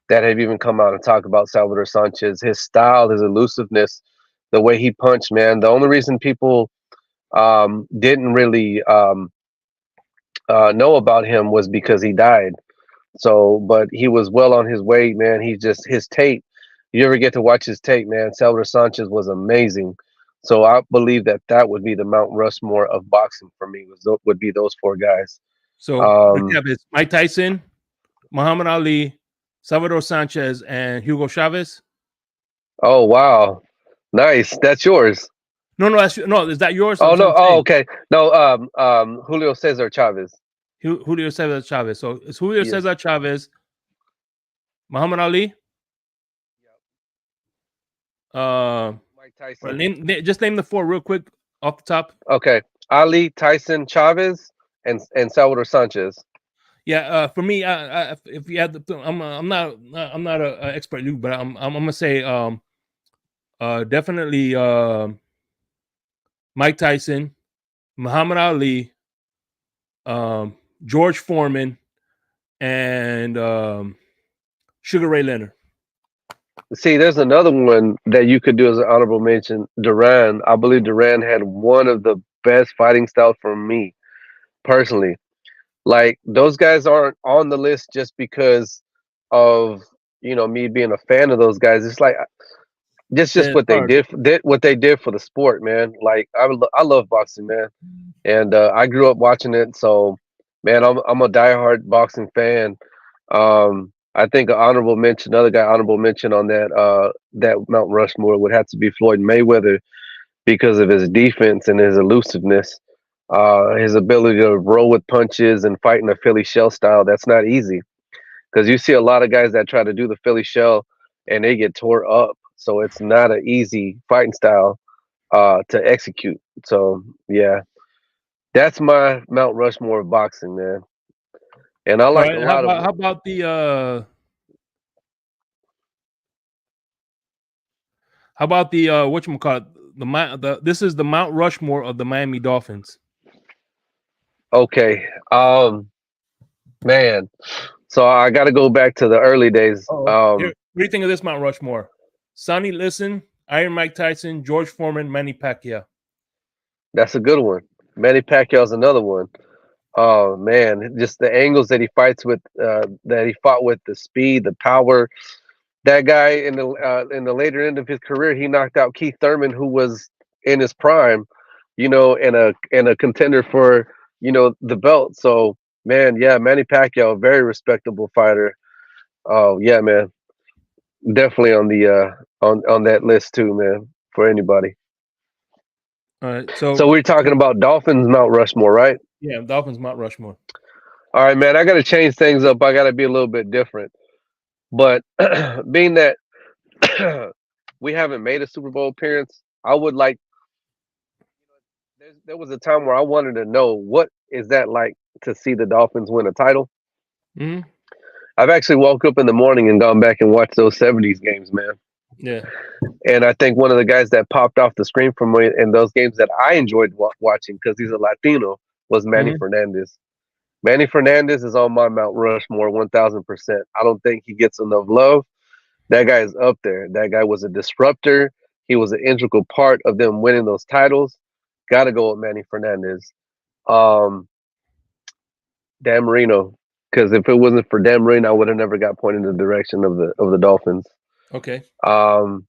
that have even come out and talk about Salvador Sanchez, his style, his elusiveness, the way he punched, man. The only reason people didn't really know about him was because he died. So, but he was well on his way, man. His tape. You ever get to watch his tape, man? Salvador Sanchez was amazing. So I believe that would be the Mount Rushmore of boxing for me. Would be those four guys. So it's Mike Tyson, Muhammad Ali, Salvador Sanchez, and Hugo Chavez. Oh wow, nice. That's yours. No, is that yours? Oh no. Oh okay. No. Julio Cesar Chavez. Julio Cesar Chavez. So it's Julio Cesar Chavez, Muhammad Ali. Mike Tyson. Just name the four real quick off the top. Okay, Ali, Tyson, Chavez, and Salvador Sanchez. Yeah, for me, if you had I'm not an expert, Luke, but I'm gonna say definitely Mike Tyson, Muhammad Ali, George Foreman, and Sugar Ray Leonard. See, there's another one that you could do as an honorable mention. Duran. I believe Duran had one of the best fighting styles for me, personally. Like, those guys aren't on the list just because of me being a fan of those guys. It's like just what they did for the sport, man. Like, I love boxing, man, and I grew up watching it. So, man, I'm a diehard boxing fan. I think another guy honorable mention on that Mount Rushmore would have to be Floyd Mayweather because of his defense and his elusiveness, his ability to roll with punches and fight in a Philly shell style. That's not easy because you see a lot of guys that try to do the Philly shell and they get tore up. So it's not an easy fighting style to execute. So yeah, that's my Mount Rushmore of boxing, man. And I like a lot of. How about the whatchamacallit, this is the Mount Rushmore of the Miami Dolphins. Okay, man. So I got to go back to the early days. What do you think of this Mount Rushmore? Sonny Liston, Iron Mike Tyson, George Foreman, Manny Pacquiao. That's a good one. Manny Pacquiao's another one. Oh man, just the angles that he fights with, that he fought with, the speed, the power. That guy in the later end of his career, he knocked out Keith Thurman, who was in his prime, and a contender for the belt. So man, yeah, Manny Pacquiao, a very respectable fighter. Oh yeah, man, definitely on the on that list too, man. For anybody. All right. So So we're talking about Dolphins, Mount Rushmore, right? yeah, Dolphins, Mount Rushmore. All right, man. I got to change things up. I got to be a little bit different. But being that we haven't made a Super Bowl appearance, I would like. There was a time where I wanted to know what is that like to see the Dolphins win a title. Hmm. I've actually woke up in the morning and gone back and watched those '70s games, man. Yeah. And I think one of the guys that popped off the screen for me in those games that I enjoyed watching because he's a Latino was Manny Hmm. Fernandez. Manny Fernandez is on my Mount Rushmore 1000%. I don't think he gets enough love. That guy is up there. That guy was a disruptor. He was an integral part of them winning those titles. Got to go with Manny Fernandez. Um, Dan Marino, because if it wasn't for Dan Marino, I would have never got pointed in the direction of the Dolphins. Okay. Um,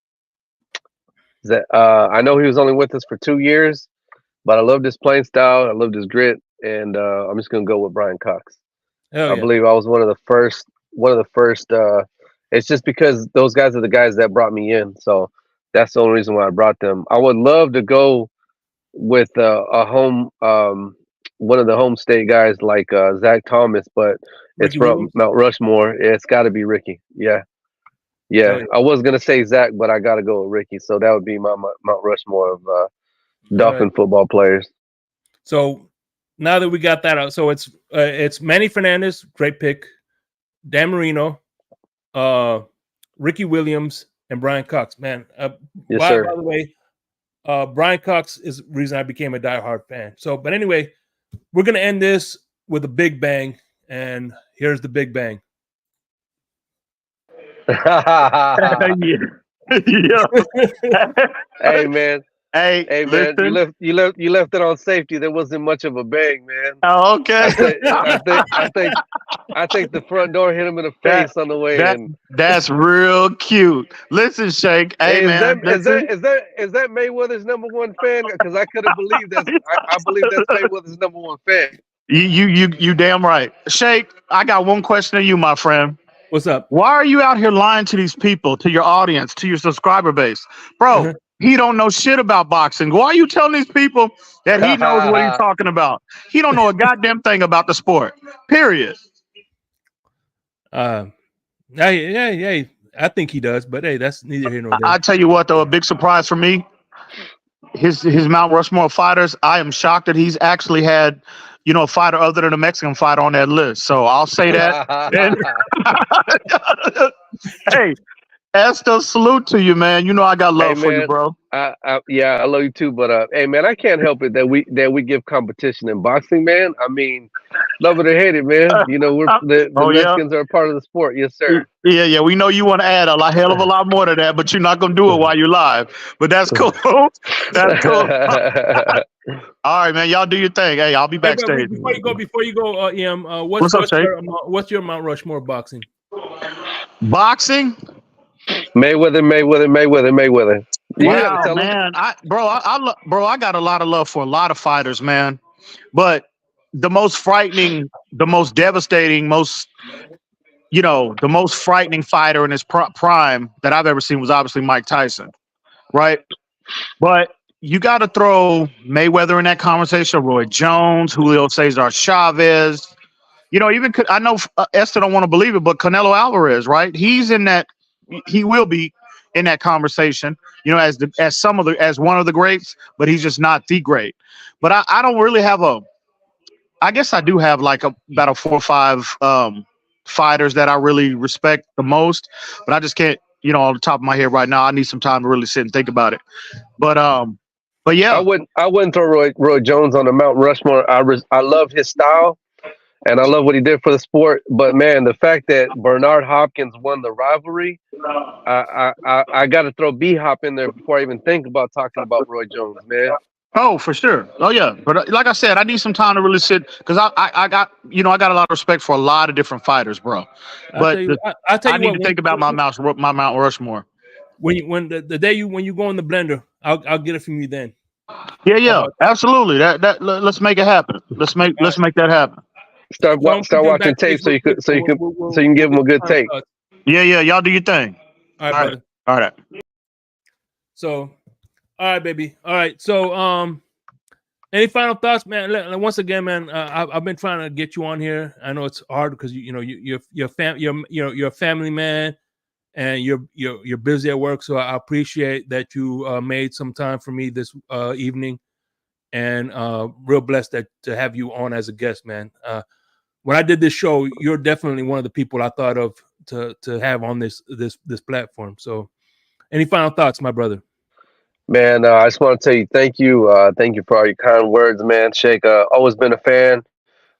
I know he was only with us for 2 years, but I loved his playing style. I loved his grit, and I'm just gonna go with Brian Cox. Hell I yeah. believe I was one of the first. One of the first. It's just because those guys are the guys that brought me in, so that's the only reason why I brought them. I would love to go with a home, one of the home state guys like Zach Thomas, but it's Ricky from Williams. Mount Rushmore. It's got to be Ricky. Yeah, Hell yeah. yeah. I was gonna say Zach, but I got to go with Ricky. So that would be my Mount Rushmore of All right. Dolphin football players. So now that we got that out, so it's Manny Fernandez, great pick. Dan Marino, Ricky Williams, and Brian Cox. Man, Yes, by sir. the way, Brian Cox is the reason I became a diehard fan. So, but anyway, we're gonna end this with a big bang, and here's the big bang. Yeah. Yeah. Hey man, Hey, hey man, listen. you left it on safety. There wasn't much of a bang, man. Oh, okay. I think the front door hit him in the that face on the way that in. that's real cute. Listen, Shake. Hey, Hey, man. Listen. is that Mayweather's number one fan? Because I couldn't believe I believe that's Mayweather's number one fan. You damn right. Shake. I got one question to you, my friend. What's up? Why are you out here lying to these people, to your audience, to your subscriber base, bro? Uh-huh. He don't know shit about boxing. Why are you telling these people that he knows what he's talking about? He don't know a goddamn thing about the sport. Period. Yeah. I think he does, but hey, that's neither here nor I there. tell you what, though, a big surprise for me, his Mount Rushmore fighters. I am shocked that he's actually had, a fighter other than a Mexican fighter on that list. So I'll say that. And hey, Esta, salute to you, man. You know I got Hey love for you, man, bro. yeah, I love you too. But hey man, I can't help it that we give competition in boxing, man. I mean, love it or hate it, man. We're the Oh yeah. Mexicans are a part of the sport. Yes, sir. Yeah. We know you want to add hell of a lot more to that, but you're not gonna do it while you're live. But that's cool. That's cool. All right, man. Y'all do your thing. Hey, I'll be Hey, but backstage. before you go, Em, What's up, Shay? what's your Mount Rushmore boxing? Boxing? Mayweather. You gotta Wow, tell them. man. I got a lot of love for a lot of fighters, man. But the most frightening, the most devastating, the most frightening fighter in his prime that I've ever seen was obviously Mike Tyson, right? But you got to throw Mayweather in that conversation, Roy Jones, Julio Cesar Chavez. Even I know Esther don't want to believe it, but Canelo Alvarez, right? He's in that. He will be in that conversation, as one of the greats, but he's just not the great. But I don't really have I guess I do have like about a 4 or 5 fighters that I really respect the most, but I just can't, on the top of my head right now. I need some time to really sit and think about it. But I yeah. wouldn't throw Roy Jones on the Mount Rushmore. I love his style and I love what he did for the sport. But man, the fact that Bernard Hopkins won the rivalry, I got to throw B Hop in there before I even think about talking about Roy Jones, man. Oh, for sure. Oh yeah. But like I said, I need some time to really sit because I got I got a lot of respect for a lot of different fighters, bro. But I need to think about my Mount Rushmore. When the day when you go in the blender, I'll get it from you then. Yeah, absolutely. Let's make it happen. Let's make that happen. Start watching tape so you can give them a good take. Yeah. Y'all do your thing. All right, brother. All right. So, all right, baby. All right. So, any final thoughts, man? Once again, man, I've been trying to get you on here. I know it's hard because you're a family man, and you're busy at work. So I appreciate that you made some time for me this evening, and real blessed to have you on as a guest, man. When I did this show, you're definitely one of the people I thought of to have on this platform. So, any final thoughts, my brother? Man, I just want to tell you thank you. Thank you for all your kind words, man. Sheikh, always been a fan.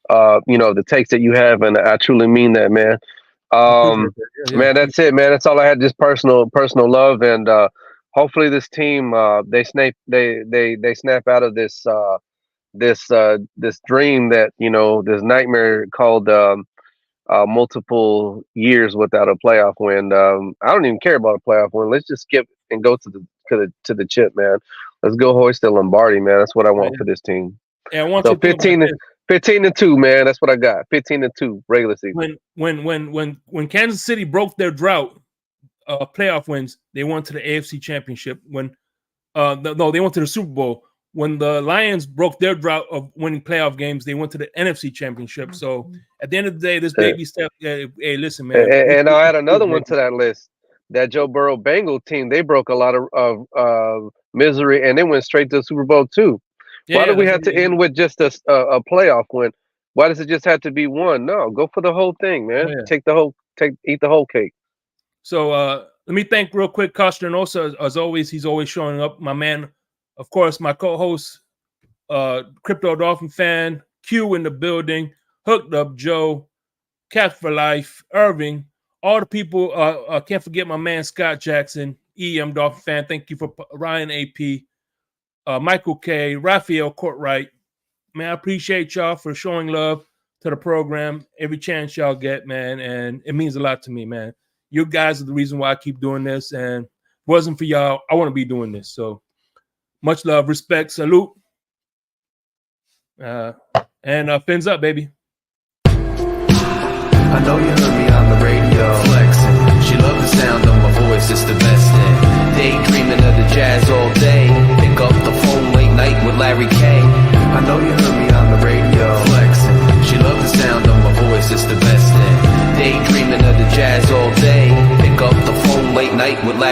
The takes that you have, and I truly mean that, man. Man, that's it, man. That's all I had. Just personal love, and hopefully this team they snap out of this dream that this nightmare called multiple years without a playoff win. I don't even care about a playoff win. Let's just skip and go to the chip, man. Let's go hoist the Lombardi, man. That's what I want for this team. Yeah, I want so 15-2, man. That's what I got. 15-2 regular season. When Kansas City broke their drought playoff wins, they went to the AFC Championship. When they went to the Super Bowl. When the Lions broke their drought of winning playoff games, they went to the NFC Championship. So at the end of the day, this baby step. Hey, listen, man. And I'll add another one to that list. That Joe Burrow Bengal team, they broke a lot of misery, and they went straight to the Super Bowl too. Why do we have to end with just a playoff win? Why does it just have to be one? No, go for the whole thing, man. Eat the whole cake. So let me thank real quick Costa, and also as always, he's always showing up. My man, of course, my co-host, Crypto Dolphin fan, Q in the building, Hooked Up Joe, Cat for Life, Irving. All the people, can't forget my man Scott Jackson, EM Dolphin fan. Thank you for Ryan AP, Michael K, Raphael Courtwright. Man, I appreciate y'all for showing love to the program every chance y'all get, man. And it means a lot to me, man. You guys are the reason why I keep doing this. And if it wasn't for y'all, I wouldn't be doing this. So much love, respect, salute. And fins up, baby. I know you heard me on the radio flexing. She loved the sound of my voice, it's the best thing. Daydreaming of the jazz all day. Pick up the phone late night with Larry K. I know you heard me on the radio flexing. She loved the sound of my voice, it's the best thing. Daydreaming of the jazz all day. Pick up the phone late night with Larry